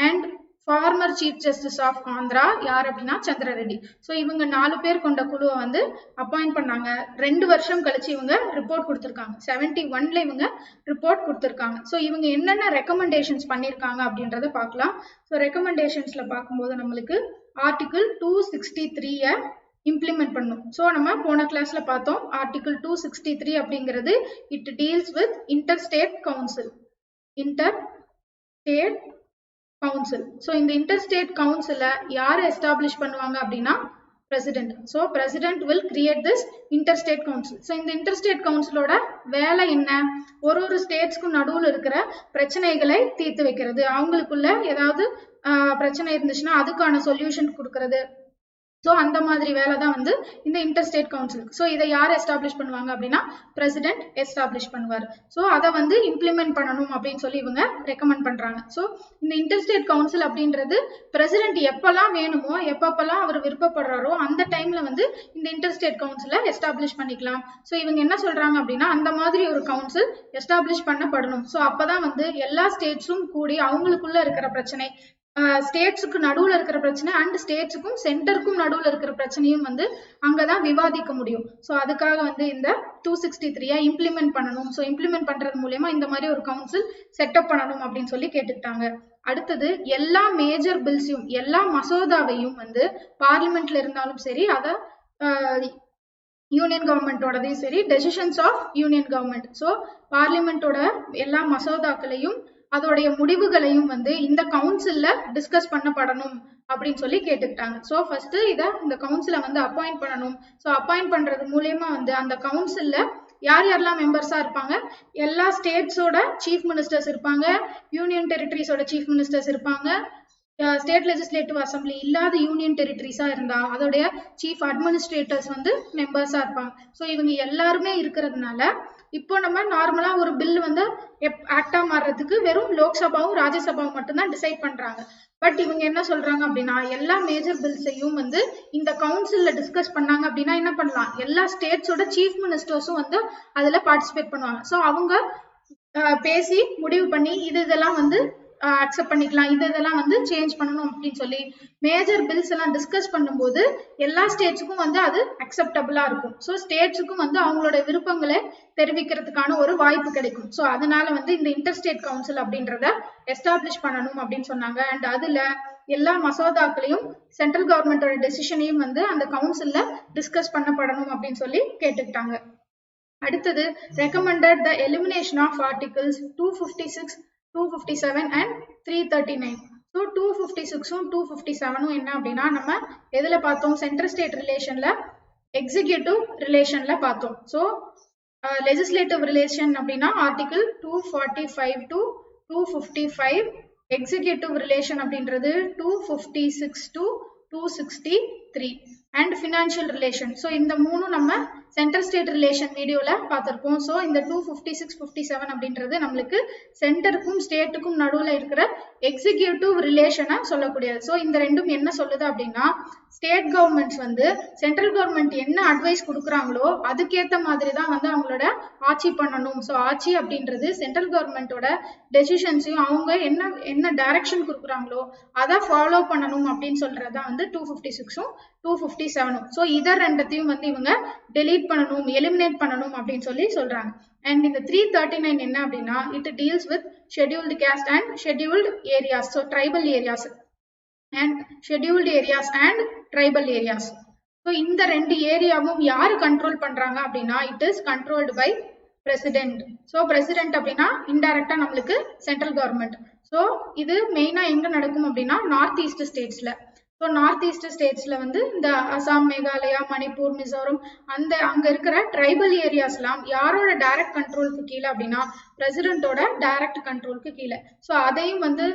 and former chief justice of Andhra யார் அப்படின்னா சந்திர ரெட்டி. ஸோ இவங்க 4 பேர் கொண்ட குழுவை வந்து அப்பாயிண்ட் பண்ணாங்க. 2 வருஷம் கழிச்சு இவங்க ரிப்போர்ட் கொடுத்துருக்காங்க. 71ல இவங்க ரிப்போர்ட் கொடுத்துருக்காங்க. ஸோ இவங்க என்னென்ன ரெக்கமெண்டேஷன்ஸ் பண்ணியிருக்காங்க அப்படின்றத பார்க்கலாம். ஸோ ரெக்கமெண்டேஷன்ஸ்ல பார்க்கும்போது நம்மளுக்கு ஆர்டிகிள் 263 இம்ப்ளிமெண்ட் பண்ணும். ஸோ நம்ம போன கிளாஸ்ல பார்த்தோம் ஆர்டிகிள் 263 அப்படிங்கிறது it deals with interstate council. Interstate council. So இந்த இன்டர்ஸ்டேட் கவுன்சில யார் எஸ்டாப்ளிஷ் பண்ணுவாங்க அப்படின்னா president. So president will create this interstate council. So இந்த இன்டர்ஸ்டேட் கவுன்சிலோட வேலை என்ன? ஒரு ஸ்டேட்ஸ்க்கும் நடுவில் இருக்கிற பிரச்சனைகளை தீர்த்து வைக்கிறது, அவங்களுக்குள்ள ஏதாவது பிரச்சனை இருந்துச்சுன்னா அதுக்கான சொல்யூஷன் கொடுக்கறது. ஸோ அந்த மாதிரி வேலை தான் வந்து இந்த இன்டர்ஸ்டேட் கவுன்சில். ஸோ இதை யார் எஸ்டாப்ளிஷ் பண்ணுவாங்க அப்படின்னா பிரசிடென்ட் எஸ்டாப்ளிஷ் பண்ணுவார். ஸோ அதை வந்து இம்ப்ளிமெண்ட் பண்ணணும் அப்படின்னு சொல்லி இவங்க ரெக்கமெண்ட் பண்றாங்க. ஸோ இந்த இன்டர்ஸ்டேட் கவுன்சில் அப்படின்றது பிரசிடென்ட் எப்பெல்லாம் வேணுமோ எப்பப்பெல்லாம் அவர் விருப்பப்படுறாரோ அந்த டைம்ல வந்து இந்த இன்டர்ஸ்டேட் கவுன்சிலை எஸ்டாப்ளிஷ் பண்ணிக்கலாம். ஸோ இவங்க என்ன சொல்றாங்க அப்படின்னா அந்த மாதிரி ஒரு கவுன்சில் எஸ்டாப்ளிஷ் பண்ணப்படணும். ஸோ அப்பதான் வந்து எல்லா ஸ்டேட்ஸும் கூடி அவங்களுக்குள்ள இருக்கிற பிரச்சனை, ஸ்டேட்ஸுக்கு நடுவுல இருக்கிற பிரச்சனை அண்ட் ஸ்டேட்ஸுக்கும் சென்டருக்கும் நடுவுல இருக்கிற பிரச்சனையும் வந்து அங்கதான் விவாதிக்க முடியும். ஸோ அதுக்காக வந்து இந்த 263 இம்ப்ளிமெண்ட் பண்ணணும். ஸோ இம்ப்ளிமெண்ட் பண்றது மூலமா இந்த மாதிரி ஒரு கவுன்சில் செட்டப் பண்ணணும் அப்படின்னு சொல்லி கேட்டுக்கிட்டாங்க. அடுத்தது எல்லா மேஜர் பில்ஸையும் எல்லா மசோதாவையும் வந்து பார்லிமெண்ட்ல இருந்தாலும் சரி, அதை யூனியன் கவர்மெண்டோடதையும் சரி, decisions of union government. So பார்லிமெண்டோட எல்லா மசோதாக்களையும் அதோடைய முடிவுகளையும் வந்து இந்த கவுன்சில்ல டிஸ்கஸ் பண்ணப்படணும் அப்படின்னு சொல்லி கேட்டுக்கிட்டாங்க. ஸோ ஃபர்ஸ்ட் இந்த கவுன்சிலை வந்து அப்பாயிண்ட் பண்ணணும். ஸோ அப்பாயிண்ட் பண்றது மூலயமா வந்து அந்த கவுன்சில்ல யார் யாரெல்லாம் மெம்பர்ஸா இருப்பாங்க? எல்லா ஸ்டேட்ஸோட சீஃப் மினிஸ்டர்ஸ் இருப்பாங்க, யூனியன் டெரிட்டரிஸோட சீஃப் மினிஸ்டர்ஸ் இருப்பாங்க, ஸ்டேட் லெஜிஸ்லேட்டிவ் அசம்பிளி இல்லாத யூனியன் டெரிட்டரிஸா இருந்தா அதோடைய சீஃப் அட்மினிஸ்ட்ரேட்டர்ஸ் வந்து மெம்பர்ஸா இருப்பாங்க. ஸோ இவங்க எல்லாருமே இருக்கிறதுனால இப்போ நம்ம நார்மலா ஒரு பில் வந்து ஆக்டா மாறுறதுக்கு வெறும் லோக்சபாவும் ராஜ்யசபாவும் மட்டும்தான் டிசைட் பண்றாங்க. பட் இவங்க என்ன சொல்றாங்க அப்படின்னா எல்லா மேஜர் பில்ஸையும் வந்து இந்த கவுன்சில்ல டிஸ்கஸ் பண்ணாங்க அப்படின்னா என்ன பண்ணலாம், எல்லா ஸ்டேட்ஸோட சீஃப் மினிஸ்டர்ஸும் வந்து அதுல பார்ட்டிசிபேட் பண்ணுவாங்க. ஸோ அவங்க பேசி முடிவு பண்ணி இதெல்லாம் வந்து அக்செப்ட் பண்ணிக்கலாம், இதெல்லாம் வந்து சேஞ்ச் பண்ணணும் அப்படின்னு சொல்லி மேஜர் பில்ஸ் எல்லாம் டிஸ்கஸ் பண்ணும்போது எல்லா ஸ்டேட்ஸுக்கும் வந்து அது அக்செப்டபிளா இருக்கும். ஸோ ஸ்டேட்ஸுக்கும் வந்து அவங்களோட விருப்பங்களை தெரிவிக்கிறதுக்கான ஒரு வாய்ப்பு கிடைக்கும். ஸோ அதனால வந்து இந்த இன்டர்ஸ்டேட் கவுன்சில் அப்படின்றத எஸ்டாப்ளிஷ் பண்ணணும் அப்படின்னு சொன்னாங்க. அண்ட் அதுல எல்லா மசோதாக்களையும் சென்ட்ரல் கவர்மெண்டோட டெசிஷனையும் வந்து அந்த கவுன்சில்ல டிஸ்கஸ் பண்ணப்படணும் அப்படின்னு சொல்லி கேட்டுக்கிட்டாங்க. அடுத்தது recommended the elimination of articles 256, 257 and 339. So 256ம் 257ம் என்ன அப்படின்னா நம்ம எதுல பார்த்தோம்? சென்ட்ரல் ஸ்டேட் ரிலேஷன்ல எக்ஸிக்யூட்டிவ் ரிலேஷன்ல பார்த்தோம். ஸோ லெஜிஸ்லேட்டிவ் ரிலேஷன் அப்படின்னா ஆர்டிகிள் 245 to 255, எக்ஸிக்யூட்டிவ் ரிலேஷன் அப்படின்றது 256 to 263 and financial relation. So இந்த மூணும் நம்ம சென்ட்ரல் ஸ்டேட் ரிலேஷன் வீடியோல பார்த்திருப்போம். ஸோ இந்த 256, 57 அப்படின்றது நம்மளுக்கு சென்டருக்கும் ஸ்டேட்டுக்கும் நடுவில் இருக்கிற எக்ஸிக்யூட்டிவ் ரிலேஷனை சொல்லக்கூடியது. ஸோ இந்த ரெண்டும் என்ன சொல்லுது அப்படின்னா ஸ்டேட் கவர்மெண்ட்ஸ் வந்து சென்ட்ரல் கவர்மெண்ட் என்ன அட்வைஸ் கொடுக்குறாங்களோ அதுக்கேற்ற மாதிரி தான் வந்து அவங்களோட ஆட்சி பண்ணணும். ஸோ ஆட்சி அப்படின்றது சென்ட்ரல் கவர்மெண்டோட டெசிஷன்ஸையும் அவங்க என்ன டைரக்ஷன் கொடுக்குறாங்களோ அதை ஃபாலோ பண்ணணும் அப்படின்னு சொல்றதுதான் வந்து 256ம் 257ம். ஸோ இதை ரெண்டத்தையும் வந்து இவங்க டெலீட் பண்ணணும், எலிமினேட் பண்ணணும் அப்படின்னு சொல்லி சொல்றாங்க. அண்ட் இந்த 339 என்ன அப்படின்னா it deals with scheduled caste and scheduled areas. So tribal areas and scheduled areas and tribal areas. So இந்த ரெண்டு ஏரியாவும் யாரு கண்ட்ரோல் பண்றாங்க அப்படின்னா it is controlled by president. So president அப்படின்னா இன்டைரக்டா நம்மளுக்கு சென்ட்ரல் கவர்மெண்ட். ஸோ இது மெயினா எங்க நடக்கும் அப்படின்னா நார்த் ஈஸ்ட் ஸ்டேட்ஸ்ல. ஸோ நார்த் ஈஸ்ட் ஸ்டேட்ஸ்ல வந்து இந்த அசாம், மேகாலயா, மணிப்பூர், மிசோரம் அங்க இருக்கிற ட்ரைபல் ஏரியாஸ்லாம் யாரோட டைரக்ட் கண்ட்ரோலுக்கு கீழே அப்படின்னா பிரசிடென்ட்டோட டைரக்ட் கண்ட்ரோலுக்கு கீழே. ஸோ அதையும் வந்து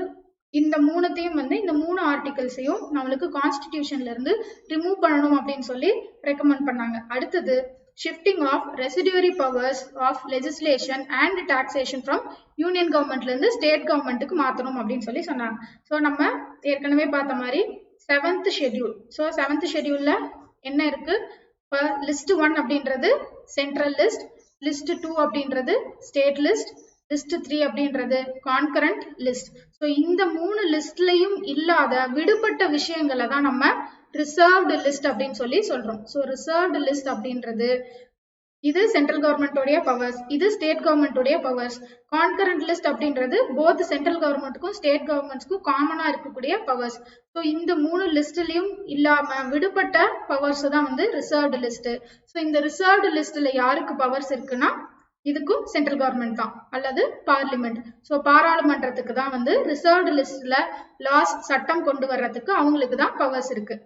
இந்த மூணுத்தையும் வந்து இந்த 3 ஆர்டிகல்ஸையும் நம்மளுக்கு கான்ஸ்டிடியூஷன்ல இருந்து ரிமூவ் பண்ணணும் அப்படின்னு சொல்லி ரெக்கமெண்ட் பண்ணாங்க. அடுத்தது shifting of residuary powers of legislation and taxation from union கவர்மெண்ட்ல இருந்து ஸ்டேட் கவர்மெண்ட்டுக்கு மாத்தணும் அப்படின்னு சொல்லி சொன்னாங்க. ஸோ நம்ம ஏற்கனவே பார்த்த மாதிரி 7th ஷெட்யூல். ஸோ 7th ஷெட்யூல்ல என்ன இருக்கு? லிஸ்ட் 1 அப்படின்றது சென்ட்ரல் லிஸ்ட், லிஸ்ட் 2 அப்படின்றது ஸ்டேட் லிஸ்ட், லிஸ்ட் 3 அப்படின்றது கான்கரண்ட் லிஸ்ட். ஸோ இந்த 3 லிஸ்ட்லயும் இல்லாத விடுபட்ட விஷயங்களை தான் நம்ம ரிசர்வ்டு லிஸ்ட் அப்படின்னு சொல்லி சொல்றோம். ஸோ ரிசர்வ்டு லிஸ்ட் அப்படின்றது இது சென்ட்ரல் கவர்மெண்டோடைய பவர்ஸ், இது ஸ்டேட் கவர்மெண்டோடைய பவர்ஸ். கான்கரண்ட் லிஸ்ட் அப்படின்றது போத் சென்ட்ரல் கவர்மெண்ட்டுக்கும் ஸ்டேட் கவர்மெண்ட்ஸ்க்கும் காமனா இருக்கக்கூடிய பவர்ஸ். ஸோ இந்த 3 லிஸ்ட்லயும் இல்லாம விடுபட்ட பவர்ஸ் தான் வந்து ரிசர்வ்டு லிஸ்ட். ஸோ இந்த ரிசர்வ்டு லிஸ்ட்ல யாருக்கு பவர்ஸ் இருக்குன்னா இதுக்கும் சென்ட்ரல் கவர்மெண்ட் தான் அல்லது பார்லிமெண்ட். ஸோ பாராளுமன்றத்துக்கு தான் வந்து ரிசர்வ்டு லிஸ்ட்ல லாஸ் சட்டம் கொண்டு வர்றதுக்கு அவங்களுக்கு தான் பவர்ஸ் இருக்கு.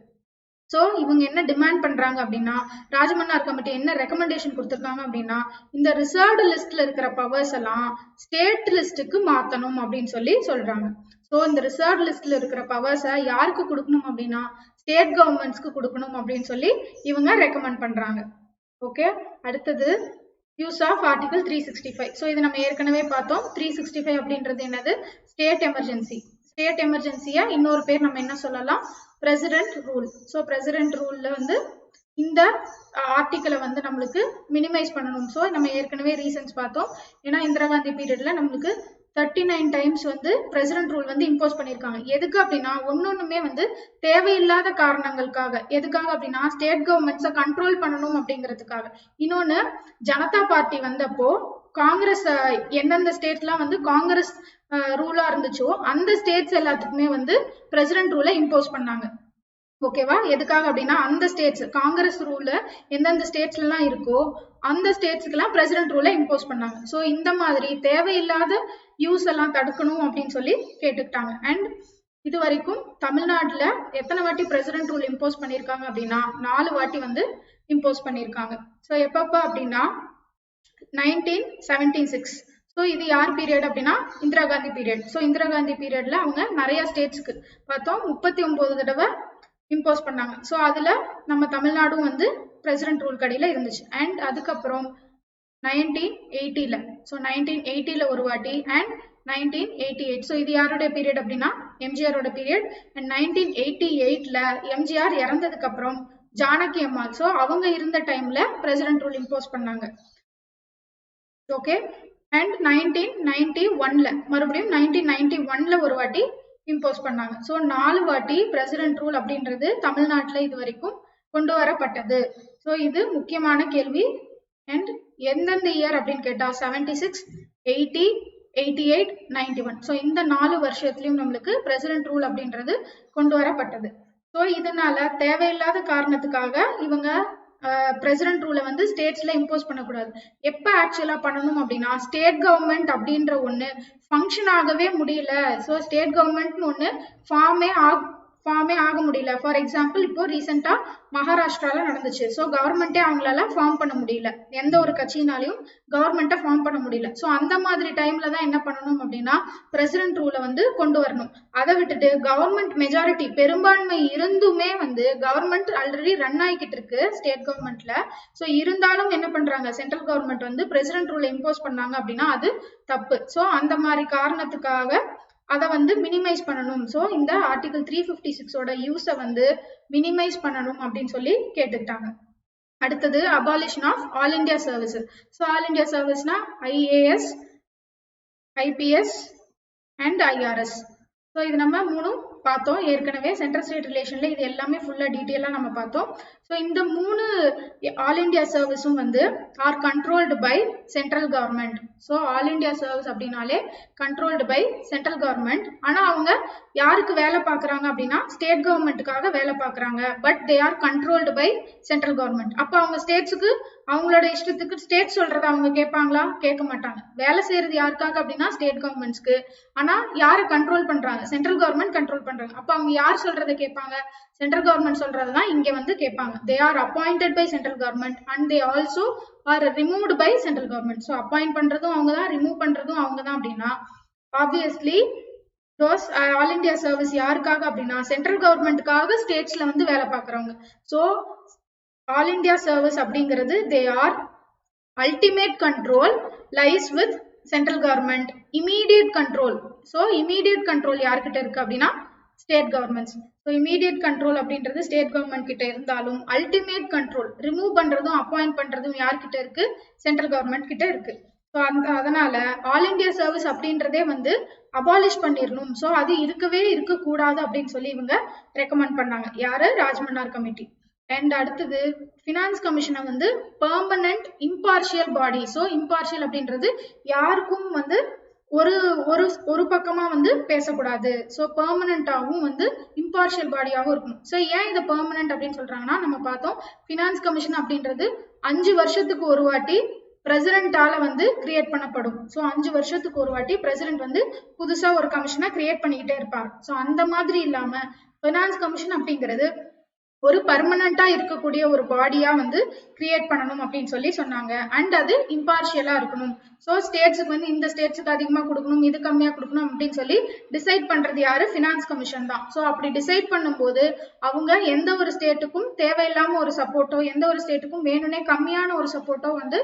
ஸோ இவங்க என்ன டிமாண்ட் பண்றாங்க அப்படின்னா ராஜமன்னார் கமிட்டி என்ன ரெக்கமெண்டேஷன் கொடுத்துருக்காங்க அப்படின்னா இந்த ரிசர்வ்டு லிஸ்ட்ல இருக்கிற பவர்ஸ் எல்லாம் ஸ்டேட் லிஸ்ட்டுக்கு மாத்தணும் அப்படின்னு சொல்லி சொல்றாங்க. ஸோ இந்த ரிசர்வ்டு லிஸ்ட்ல இருக்கிற பவர்ஸை யாருக்கு கொடுக்கணும் அப்படின்னா ஸ்டேட் கவர்மெண்ட்ஸ்க்கு கொடுக்கணும் அப்படின்னு சொல்லி இவங்க ரெக்கமெண்ட் பண்றாங்க. ஓகே, அடுத்தது யூஸ் ஆஃப் ஆர்டிகல் 365. ஸோ இது நம்ம ஏற்கனவே பார்த்தோம். 365 அப்படின்றது என்னது? State emergency. ஸ்டேட் எமர்ஜென்சியா இன்னொரு பேர் நம்ம என்ன சொல்லலாம்? President rule. ஸோ பிரசிடென்ட் ரூல்ல வந்து இந்த ஆர்டிக்கலை வந்து நம்மளுக்கு மினிமைஸ் பண்ணணும். ஸோ நம்ம ஏற்கனவே ரீசன்ஸ் பார்த்தோம். ஏன்னா இந்திரா காந்தி பீரியட்ல நம்மளுக்கு 39 டைம்ஸ் வந்து பிரசிடென்ட் ரூல் வந்து இம்போஸ் பண்ணியிருக்காங்க. எதுக்கு அப்படின்னா ஒன்னொன்னுமே வந்து தேவையில்லாத காரணங்களுக்காக. எதுக்காக அப்படின்னா ஸ்டேட் கவர்மெண்ட்ஸை கண்ட்ரோல் பண்ணணும் அப்படிங்கிறதுக்காக. இன்னொன்னு ஜனதா பார்ட்டி வந்தப்போ காங்கிரஸ் எந்தெந்த ஸ்டேட்லாம் வந்து காங்கிரஸ் ரூலா இருந்துச்சோ அந்த ஸ்டேட்ஸ் எல்லாத்துக்குமே வந்து பிரசிடென்ட் ரூலை இம்போஸ் பண்ணாங்க. ஓகேவா? எதுக்காக அப்படின்னா அந்த ஸ்டேட்ஸ் காங்கிரஸ் ரூல்ல எந்தெந்த ஸ்டேட்ஸ்ல எல்லாம் இருக்கோ அந்த ஸ்டேட்ஸ்க்கு எல்லாம் பிரசிடென்ட் ரூலை இம்போஸ் பண்ணாங்க. ஸோ இந்த மாதிரி தேவையில்லாத யூஸ் எல்லாம் தடுக்கணும் அப்படின்னு சொல்லி கேட்டுக்கிட்டாங்க. அண்ட் இது வரைக்கும் தமிழ்நாட்டுல எத்தனை வாட்டி பிரசிடென்ட் ரூல் இம்போஸ் பண்ணியிருக்காங்க அப்படின்னா 4 வாட்டி வந்து இம்போஸ் பண்ணியிருக்காங்க. ஸோ எப்பப்ப அப்படின்னா 1976. ஸோ இது யார் பீரியட் அப்படின்னா இந்திரா காந்தி பீரியட். ஸோ இந்திரா காந்தி பீரியட்ல அவங்க நிறைய ஸ்டேட்ஸ்க்கு பார்த்தோம் 39 தடவை இம்போஸ் பண்ணாங்க. ஸோ அதுல நம்ம தமிழ்நாடும் வந்து பிரசிடென்ட் ரூல் கடியில இருந்துச்சு. அண்ட் அதுக்கப்புறம் 1980ல, ஸோ 1980ல ஒரு வாட்டி அண்ட் 1988. ஸோ இது யாருடைய பீரியட் அப்படின்னா எம்ஜிஆரோட பீரியட். அண்ட் 1988ல எம்ஜிஆர் இறந்ததுக்கு அப்புறம் ஜானகி அம்மாள், ஸோ அவங்க இருந்த டைம்ல பிரசிடென்ட் ரூல் இம்போஸ் பண்ணாங்க. ஓகே, அண்ட் 1991ல மறுபடியும் 1991ல ஒரு வாட்டி இம்போஸ் பண்ணாங்க. ஸோ 4 வாட்டி பிரசிடென்ட் ரூல் அப்படின்றது தமிழ்நாட்டில் இது வரைக்கும் கொண்டு வரப்பட்டது. ஸோ இது முக்கியமான கேள்வி. அண்ட் எந்தெந்த இயர் அப்படின்னு கேட்டா 76, 80, 88, 91. ஸோ இந்த 4 வருஷத்துலயும் நம்மளுக்கு பிரசிடென்ட் ரூல் அப்படின்றது கொண்டு வரப்பட்டது. ஸோ இதனால தேவையில்லாத காரணத்துக்காக இவங்க பிரசிடென்ட் ரூலை வந்து ஸ்டேட்ஸ்ல இம்போஸ் பண்ணக்கூடாது. எப்ப ஆக்சுவலா பண்ணணும் அப்படின்னா ஸ்டேட் கவர்மெண்ட் அப்படின்ற ஒண்ணு ஃபங்க்ஷன் ஆகவே முடியல. ஸோ ஸ்டேட் கவர்மெண்ட்னு ஒண்ணு ஃபார்மே ஆக முடியல. ஃபார் எக்ஸாம்பிள் இப்போ ரீசெண்டா மகாராஷ்டிரால நடந்துச்சு. ஸோ கவர்மெண்டே அவங்களால ஃபார்ம் பண்ண முடியல, எந்த ஒரு கட்சியினாலையும் கவர்மெண்ட்டை ஃபார்ம் பண்ண முடியல. ஸோ அந்த மாதிரி டைம்ல தான் என்ன பண்ணணும் அப்படின்னா பிரசிடென்ட் ரூலை வந்து கொண்டு வரணும். அதை விட்டுட்டு கவர்மெண்ட் மெஜாரிட்டி பெரும்பான்மை இருந்துமே வந்து கவர்மெண்ட் ஆல்ரெடி ரன் ஆகிக்கிட்டு இருக்கு ஸ்டேட் கவர்மெண்ட்ல. ஸோ இருந்தாலும் என்ன பண்றாங்க சென்ட்ரல் கவர்மெண்ட் வந்து பிரசிடென்ட் ரூலை இம்போஸ் பண்ணாங்க அப்படின்னா அது தப்பு. ஸோ அந்த மாதிரி காரணத்துக்காக அதை வந்து மினிமைஸ் பண்ணணும். ஸோ இந்த ஆர்டிகல் 356ஓட யூஸை வந்து மினிமைஸ் பண்ணணும் அப்படின்னு சொல்லி கேட்டுக்கிட்டாங்க. அடுத்தது abolition of all India service. So all India சர்வீஸ்னா IAS, IPS and IRS. So இது நம்ம 3 பார்த்தோம் ஏற்கனவே சென்ட்ரல் ஸ்டேட் ரிலேஷன்ல. இது எல்லாமே ஃபுல்லா டீட்டெயிலா நம்ம பார்த்தோம். ஸோ இந்த 3 ஆல் இண்டியா சர்வீஸும் வந்து are controlled by central government. So all India service அப்படின்னாலே கண்ட்ரோல்டு பை சென்ட்ரல் கவர்மெண்ட். ஆனா அவங்க யாருக்கு வேலை பார்க்குறாங்க அப்படின்னா ஸ்டேட் கவர்மெண்ட்டுக்காக வேலை பார்க்குறாங்க. But they are controlled by central government. அப்போ அவங்க ஸ்டேட்ஸுக்கு அவங்களோட இஷ்டத்துக்கு ஸ்டேட் சொல்றத அவங்க கேட்பாங்களா? கேட்க மாட்டாங்க. வேலை செய்யறது யாருக்காக அப்படின்னா ஸ்டேட் கவர்மெண்ட்ஸ்க்கு. ஆனா யாரை கண்ட்ரோல் பண்றாங்க? சென்ட்ரல் கவர்மெண்ட் கண்ட்ரோல் பண்றாங்க. அப்ப அவங்க யார் சொல்றதை கேட்பாங்க? சென்ட்ரல் கவர்மெண்ட் சொல்றதுதான் இங்க வந்து கேட்பாங்க. They are appointed by central government and they also are removed by central government. So appoint பண்றதும் அவங்க தான், ரிமூவ் பண்றதும் அவங்க தான். அப்படின்னா ஆப்வியஸ்லி ஆல் இந்தியா சர்வீஸ் யாருக்காக அப்படின்னா சென்ட்ரல் கவர்மெண்ட்டுக்காக ஸ்டேட்ஸ்ல வந்து வேலை பார்க்கறவங்க. ஸோ ஆல் இந்தியா சர்வீஸ் அப்படிங்கிறது they are ultimate control lies with central government. Immediate control, so immediate control யார்கிட்ட இருக்கு அப்படின்னா state governments. So immediate control அப்படின்றது ஸ்டேட் கவர்மெண்ட் கிட்ட இருந்தாலும் அல்டிமேட் கண்ட்ரோல் ரிமூவ் பண்றதும் அப்பாயிண்ட் பண்றதும் யார்கிட்ட இருக்கு? சென்ட்ரல் கவர்மெண்ட் கிட்ட இருக்கு. ஸோ அதனால ஆல் இந்தியா சர்வீஸ் அப்படின்றதே வந்து அபாலிஷ் பண்ணிடணும். ஸோ அது இருக்கவே இருக்கக்கூடாது அப்படின்னு சொல்லி இவங்க ரெக்கமெண்ட் பண்ணாங்க. யாரு? ராஜ்மன்னார் கமிட்டி. அண்ட் அடுத்தது ஃபினான்ஸ் கமிஷனை வந்து பெர்மனன்ட் இம்பார்ஷியல் பாடி. ஸோ இம்பார்ஷியல் அப்படின்றது யாருக்கும் வந்து ஒரு ஒரு ஒரு பக்கமா வந்து பேசக்கூடாது. ஸோ பெர்மனண்டாவும் வந்து இம்பார்ஷியல் பாடியாகவும் இருக்கணும். ஸோ ஏன் இதை பெர்மனன்ட் அப்படின்னு சொல்றாங்கன்னா, நம்ம பார்த்தோம் ஃபினான்ஸ் கமிஷன் அப்படின்றது 5 வருஷத்துக்கு ஒரு வாட்டி பிரசிடென்டால வந்து கிரியேட் பண்ணப்படும். ஸோ 5 வருஷத்துக்கு ஒரு வாட்டி பிரசிடென்ட் வந்து புதுசா ஒரு கமிஷனை கிரியேட் பண்ணிக்கிட்டே இருப்பாங்க. ஸோ அந்த மாதிரி இல்லாம ஃபினான்ஸ் கமிஷன் அப்படிங்கிறது ஒரு பர்மனண்டா இருக்கக்கூடிய ஒரு பாடியா வந்து கிரியேட் பண்ணணும் அப்படின்னு சொல்லி சொன்னாங்க. அண்ட் அது இம்பார்ஷியலா இருக்கணும். ஸோ ஸ்டேட்ஸுக்கு வந்து இந்த ஸ்டேட்ஸுக்கு அதிகமா கொடுக்கணும், இது கம்மியா கொடுக்கணும் அப்படின்னு சொல்லி டிசைட் பண்றது யாரு? ஃபினான்ஸ் கமிஷன் தான். ஸோ அப்படி டிசைட் பண்ணும்போது அவங்க எந்த ஒரு ஸ்டேட்டுக்கும் தேவையில்லாம ஒரு சப்போர்ட்டோ, எந்த ஒரு ஸ்டேட்டுக்கும் வேணும்னே கம்மியான ஒரு சப்போர்ட்டோ வந்து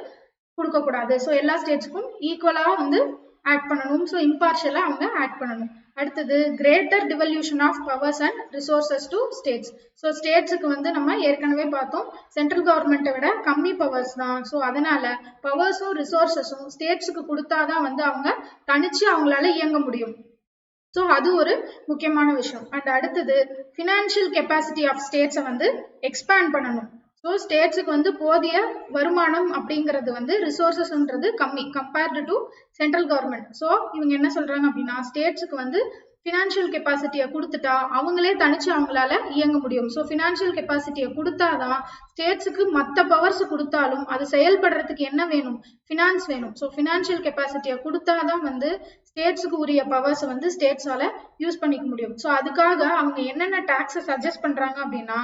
கொடுக்க கூடாது. ஸோ எல்லா ஸ்டேட்ஸுக்கும் ஈக்குவலா வந்து ஆக்ட் பண்ணணும். ஸோ இம்பார்ஷியலா அவங்க ஆக்ட் பண்ணணும். அடுத்தது greater devolution of powers and resources to states. So ஸ்டேட்ஸுக்கு வந்து நம்ம ஏற்கனவே பார்த்தோம் சென்ட்ரல் கவர்மெண்ட்டை விட கம்மி பவர்ஸ் தான். ஸோ அதனால பவர்ஸும் ரிசோர்சஸும் ஸ்டேட்ஸுக்கு கொடுத்தாதான் வந்து அவங்க தனிச்சு அவங்களால இயங்க முடியும். ஸோ அது ஒரு முக்கியமான விஷயம். அண்ட் அடுத்தது ஃபினான்ஷியல் கெப்பாசிட்டி ஆஃப் ஸ்டேட்ஸை வந்து எக்ஸ்பேண்ட் பண்ணணும். ஸோ ஸ்டேட்ஸுக்கு வந்து போதிய வருமானம் அப்படிங்கிறது வந்து ரிசோர்சஸ்ன்றது கம்மி compared to central government. So இவங்க என்ன சொல்றாங்க அப்படின்னா ஸ்டேட்ஸுக்கு வந்து ஃபினான்ஷியல் கெப்பாசிட்டியை கொடுத்துட்டா அவங்களே தனிச்சு அவங்களால இயங்க முடியும். ஸோ ஃபினான்ஷியல் கெப்பாசிட்டியை கொடுத்தாதான் ஸ்டேட்ஸுக்கு மற்ற பவர்ஸ் கொடுத்தாலும் அது செயல்படுறதுக்கு என்ன வேணும்? ஃபினான்ஸ் வேணும். ஸோ ஃபினான்ஷியல் கெப்பாசிட்டியை கொடுத்தாதான் வந்து ஸ்டேட்ஸுக்கு உரிய பவர்ஸை வந்து ஸ்டேட்ஸால யூஸ் பண்ணிக்க முடியும். ஸோ அதுக்காக அவங்க என்னென்ன டாக்ஸை சஜஸ்ட் பண்றாங்க அப்படின்னா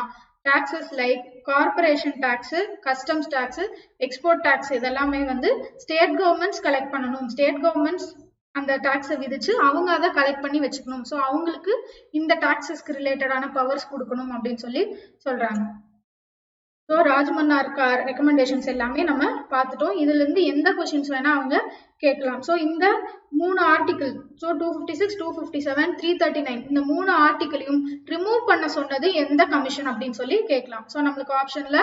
taxes like corporation tax, customs tax, export tax இதெல்லாமே வந்து ஸ்டேட் கவர்மெண்ட்ஸ் கலெக்ட் பண்ணணும். ஸ்டேட் கவர்மெண்ட்ஸ் அந்த டாக்ஸை விதிச்சு அவங்க அதை கலெக்ட் பண்ணி வச்சுக்கணும். ஸோ அவங்களுக்கு இந்த டாக்ஸஸ்க்கு ரிலேட்டடான பவர்ஸ் கொடுக்கணும் அப்படின்னு சொல்லி சொல்றாங்க. ஸோ ராஜ்மன்னார் ரெக்கமெண்டேஷன்ஸ் எல்லாமே நம்ம பார்த்துட்டோம். இதுல இருந்து எந்த கொஸ்டின்ஸ் வேணா அவங்க கேட்கலாம். ஸோ இந்த 3 ஆர்டிகிள், ஸோ 256, 257, 339 இந்த 3 ஆர்டிகிளையும் ரிமூவ் பண்ண சொன்னது எந்த கமிஷன் அப்படின்னு சொல்லி கேட்கலாம். ஸோ நம்மளுக்கு ஆப்ஷன்ல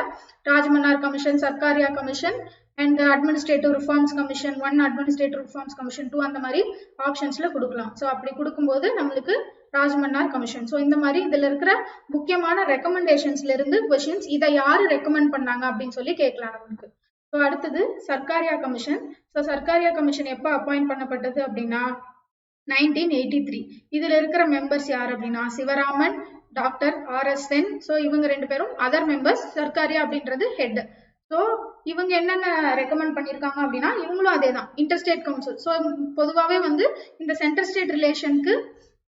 Rajamannar commission, Sarkaria commission and administrative reforms commission 1, administrative reforms commission 2 அந்த மாதிரி ஆப்ஷன்ஸ்ல கொடுக்கலாம். ஸோ அப்படி கொடுக்கும்போது நம்மளுக்கு ராஜ்மன்னார் கமிஷன். ஸோ இந்த மாதிரி இதுல இருக்கிற முக்கியமான ரெக்கமெண்டேஷன்ஸ்ல இருந்து கொஸ்டின்ஸ் இதை யாரு ரெக்கமெண்ட் பண்ணாங்க அப்படின்னு சொல்லி கேட்கலாம் நம்மளுக்கு. ஸோ அடுத்தது Sarkaria commission. So Sarkaria commission எப்போ அப்பாயிண்ட் பண்ணப்பட்டது அப்படின்னா 1983. இதுல இருக்கிற மெம்பர்ஸ் யார் அப்படின்னா Sivaraman, doctor RS Sen. So இவங்க 2 பேரும் அதர் மெம்பர்ஸ். சர்க்காரியா அப்படின்றது ஹெட். ஸோ இவங்க என்னென்ன ரெக்கமெண்ட் பண்ணியிருக்காங்க அப்படின்னா இவங்களும் அதே தான், இன்டர்ஸ்டேட் கவுன்சில். ஸோ பொதுவாகவே வந்து இந்த சென்டர் ஸ்டேட் ரிலேஷனுக்கு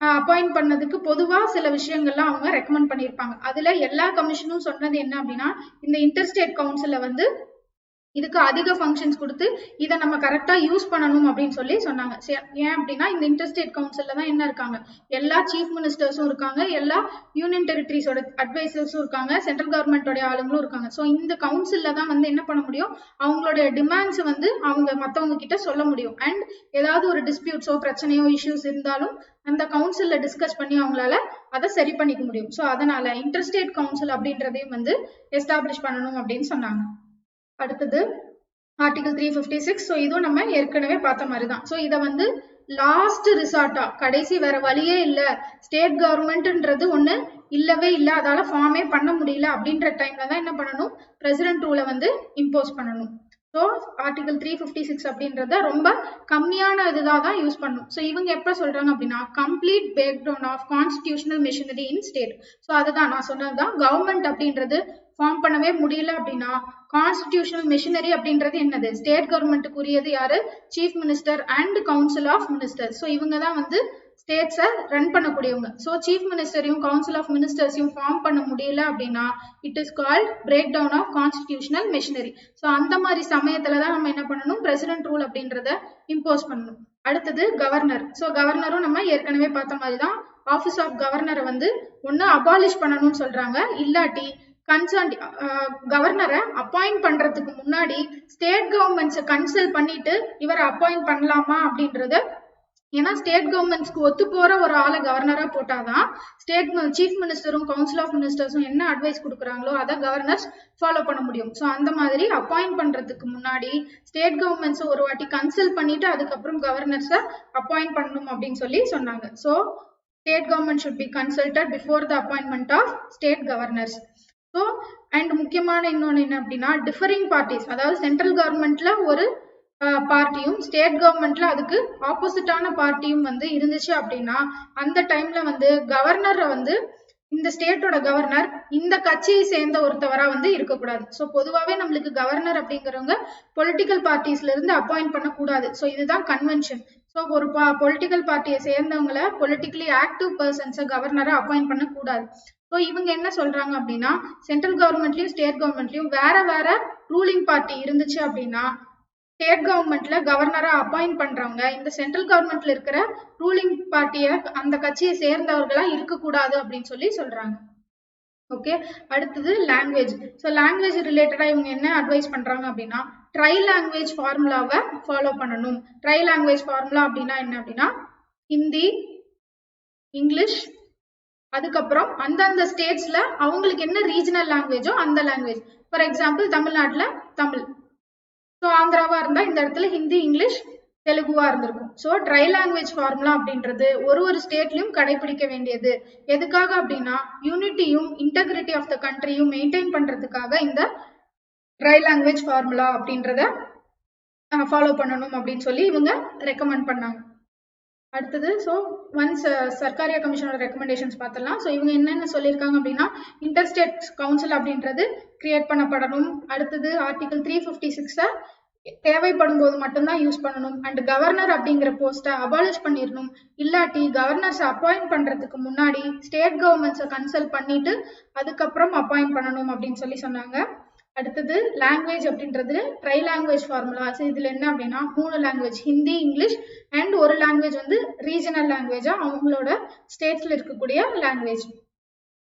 அப்பாயிண்ட் பண்ணதுக்கு பொதுவா சில விஷயங்கள்லாம் அவங்க ரெக்கமெண்ட் பண்ணியிருப்பாங்க. அதுல எல்லா கமிஷனும் சொன்னது என்ன அப்படின்னா இந்த இன்டர்ஸ்டேட் கவுன்சில வந்து இதுக்கு அதிக ஃபங்க்ஷன்ஸ் கொடுத்து இதை நம்ம கரெக்டா யூஸ் பண்ணணும் அப்படின்னு சொல்லி சொன்னாங்க. ஏன் அப்படின்னா இந்த இன்டர்ஸ்டேட் கவுன்சில்ல தான் என்ன இருக்காங்க, எல்லா சீஃப் மினிஸ்டர்ஸும் இருக்காங்க, எல்லா யூனியன் டெரிட்டரிஸோட அட்வைசர்ஸும் இருக்காங்க, சென்ட்ரல் கவர்மெண்டோட ஆளுங்களும் இருக்காங்க. ஸோ இந்த கவுன்சில்ல தான் வந்து என்ன பண்ண முடியும், அவங்களுடைய டிமாண்ட்ஸ் வந்து அவங்க மற்றவங்க கிட்ட சொல்ல முடியும். அண்ட் ஏதாவது ஒரு டிஸ்பியூட்ஸோ பிரச்சனையோ இஷ்யூஸ் இருந்தாலும் அந்த கவுன்சில்ல டிஸ்கஸ் பண்ணி அவங்களால அதை சரி பண்ணிக்க முடியும். ஸோ அதனால இன்டர்ஸ்டேட் கவுன்சில் அப்படின்றதையும் வந்து எஸ்டாப்ளிஷ் பண்ணணும் அப்படின்னு சொன்னாங்க. அடுத்தது ஆர்டிகல் 356. ஸோ இதுவும் நம்ம ஏற்கனவே பார்த்த மாதிரி தான். ஸோ இதை வந்து லாஸ்ட் ரிசார்ட்டா, கடைசி வேற வழியே இல்லை, ஸ்டேட் கவர்மெண்ட்ன்றது ஒன்று இல்லவே இல்லை, அதால ஃபார்மே பண்ண முடியல அப்படின்ற டைம்ல தான் என்ன பண்ணணும், பிரசிடென்ட் ரூலை வந்து இம்போஸ் பண்ணணும். ஸோ ஆர்டிகல் 356 அப்படின்றத ரொம்ப கம்மியான இதுதான் தான் யூஸ் பண்ணும். ஸோ இவங்க எப்போ சொல்றாங்க அப்படின்னா complete break down of constitutional machinery in state. So அதுதான் நான் சொன்னதுதான், கவர்மெண்ட் அப்படின்றது ஃபார்ம் பண்ணவே முடியல அப்படின்னா கான்ஸ்டிடியூஷனல் மிஷினரி அப்படின்றது என்னது, ஸ்டேட் கவர்மெண்ட்டுக்கு உரியது யாரு, chief minister and council of minister. So இவங்க தான் வந்து ஸ்டேட்ஸை ரன் பண்ணக்கூடியவங்க. ஸோ சீஃப் மினிஸ்டரையும் கவுன்சில் ஆஃப் மினிஸ்டர்ஸையும் ஃபார்ம் பண்ண முடியல அப்படின்னா it is called break down of constitutional machinery. So அந்த மாதிரி சமயத்துல தான் நம்ம என்ன பண்ணணும், பிரசிடென்ட் ரூல் அப்படின்றத இம்போஸ் பண்ணணும். அடுத்தது கவர்னர். ஸோ கவர்னரும் நம்ம ஏற்கனவே பார்த்த மாதிரி தான், ஆஃபீஸ் ஆஃப் கவர்னரை வந்து ஒன்று அபாலிஷ் பண்ணணும்னு சொல்றாங்க, இல்லாட்டி கன்சர்ன் கவர்னரை அப்பாயிண்ட் பண்றதுக்கு முன்னாடி ஸ்டேட் கவர்மெண்ட்ஸை கன்சல்ட் பண்ணிட்டு இவரை அப்பாயிண்ட் பண்ணலாமா அப்படின்றத, ஏன்னா ஸ்டேட் கவர்மெண்ட்ஸ்க்கு ஒத்து போற ஒரு ஆளை கவர்னரா போட்டாதான் ஸ்டேட் சீஃப் மினிஸ்டரும் கவுன்சில் ஆஃப் மினிஸ்டர்ஸும் என்ன அட்வைஸ் கொடுக்குறாங்களோ அதை கவர்னர்ஸ் ஃபாலோ பண்ண முடியும். ஸோ அந்த மாதிரி அப்பாயிண்ட் பண்றதுக்கு முன்னாடி ஸ்டேட் கவர்மெண்ட்ஸ் ஒரு வாட்டி கன்சல்ட் பண்ணிட்டு அதுக்கப்புறம் கவர்னர்ஸை அப்பாயிண்ட் பண்ணணும் அப்படின்னு சொல்லி சொன்னாங்க. So state government should be consulted before the appointment of state governors. So and முக்கியமான இன்னொன்று என்ன அப்படின்னா டிஃபரிங் பார்ட்டிஸ், அதாவது சென்ட்ரல் கவர்மெண்ட்ல ஒரு பார்ட்டியும் ஸ்டேட் கவர்மெண்ட்ல அதுக்கு ஆப்போசிட்டான பார்ட்டியும் வந்து இருந்துச்சு அப்படின்னா அந்த டைம்ல வந்து கவர்னரை வந்து இந்த ஸ்டேட்டோட கவர்னர் இந்த கட்சியை சேர்ந்த ஒருத்தவரா வந்து இருக்கக்கூடாது. ஸோ பொதுவாகவே நம்மளுக்கு கவர்னர் அப்படிங்கிறவங்க பொலிட்டிக்கல் பார்ட்டிஸ்ல இருந்து அப்பாயிண்ட் பண்ணக்கூடாது. ஸோ இதுதான் கன்வென்ஷன். ஸோ ஒரு பொலிட்டிக்கல் பார்ட்டியை சேர்ந்தவங்களை பொலிட்டிக்கலி ஆக்டிவ் பர்சன்ஸை கவர்னரை அப்பாயிண்ட் பண்ணக்கூடாது. ஸோ இவங்க என்ன சொல்றாங்க அப்படின்னா சென்ட்ரல் கவர்மெண்ட்லயும் ஸ்டேட் கவர்மெண்ட்லயும் வேற வேற ரூலிங் பார்ட்டி இருந்துச்சு அப்படின்னா ஸ்டேட் கவர்மெண்ட்ல கவர்னரா அப்பாயிண்ட் பண்றவங்க இந்த சென்ட்ரல் கவர்மெண்ட்ல இருக்கிற ரூலிங் பார்ட்டிய அந்த கட்சியை சேர்ந்தவர்களா இருக்கக்கூடாது அப்படின்னு சொல்லி சொல்றாங்க. ஓகே, அடுத்தது லாங்குவேஜ். ஸோ லாங்குவேஜ் ரிலேட்டடா இவங்க என்ன அட்வைஸ் பண்றாங்க அப்படின்னா ட்ரை லாங்குவேஜ் ஃபார்முலாவை ஃபாலோ பண்ணணும். ட்ரை லாங்குவேஜ் ஃபார்முலா அப்படின்னா என்ன அப்படின்னா ஹிந்தி, இங்கிலீஷ், அதுக்கப்புறம் அந்தந்த ஸ்டேட்ஸ்ல அவங்களுக்கு என்ன ரீஜனல் லாங்குவேஜோ அந்த லாங்குவேஜ். ஃபார் எக்ஸாம்பிள் தமிழ்நாட்டுல தமிழ், ஸோ ஆந்திராவா இருந்தா இந்த இடத்துல ஹிந்தி, இங்கிலீஷ், தெலுங்குவா இருந்திருக்கும். ஸோ ட்ரை லாங்குவேஜ் ஃபார்முலா அப்படின்றது ஒரு ஸ்டேட்லயும் கடைபிடிக்க வேண்டியது. எதுக்காக அப்படின்னா யூனிட்டியும் இன்டெகிரிட்டி ஆஃப் த கண்ட்ரியும் மெயின்டைன் பண்றதுக்காக இந்த ட்ரை லாங்குவேஜ் ஃபார்முலா அப்படின்றத ஃபாலோ பண்ணணும் அப்படின்னு சொல்லி இவங்க ரெக்கமெண்ட் பண்ணாங்க. அடுத்தது ஸோ ஒன்ஸ் சர்க்காரியா கமிஷனோட ரெக்கமெண்டேஷன்ஸ் பார்த்தலாம். ஸோ இவங்க என்னென்ன சொல்லியிருக்காங்க அப்படின்னா இன்டர்ஸ்டேட் கவுன்சில் அப்படின்றது கிரியேட் பண்ணப்படணும். அடுத்தது ஆர்டிகல் 356 தேவைப்படும் போது மட்டும்தான் யூஸ் பண்ணணும். அண்ட் கவர்னர் அப்படிங்கிற போஸ்ட்டை அபாலிஷ் பண்ணிடணும். இல்லாட்டி கவர்னர்ஸை அப்பாயிண்ட் பண்றதுக்கு முன்னாடி ஸ்டேட் கவர்மெண்ட்ஸை கன்சல்ட் பண்ணிட்டு அதுக்கப்புறம் அப்பாயிண்ட் பண்ணணும் அப்படின்னு சொல்லி சொன்னாங்க. அடுத்தது லாங்குவேஜ் அப்படின்றது ட்ரை லாங்குவேஜ் ஃபார்முலா. இதுல என்ன அப்படின்னா 3 லாங்குவேஜ், ஹிந்தி, இங்கிலீஷ் அண்ட் ஒரு லாங்குவேஜ் வந்து ரீஜனல் லாங்குவேஜா அவங்களோட ஸ்டேட்ஸ்ல இருக்கக்கூடிய லாங்குவேஜ்.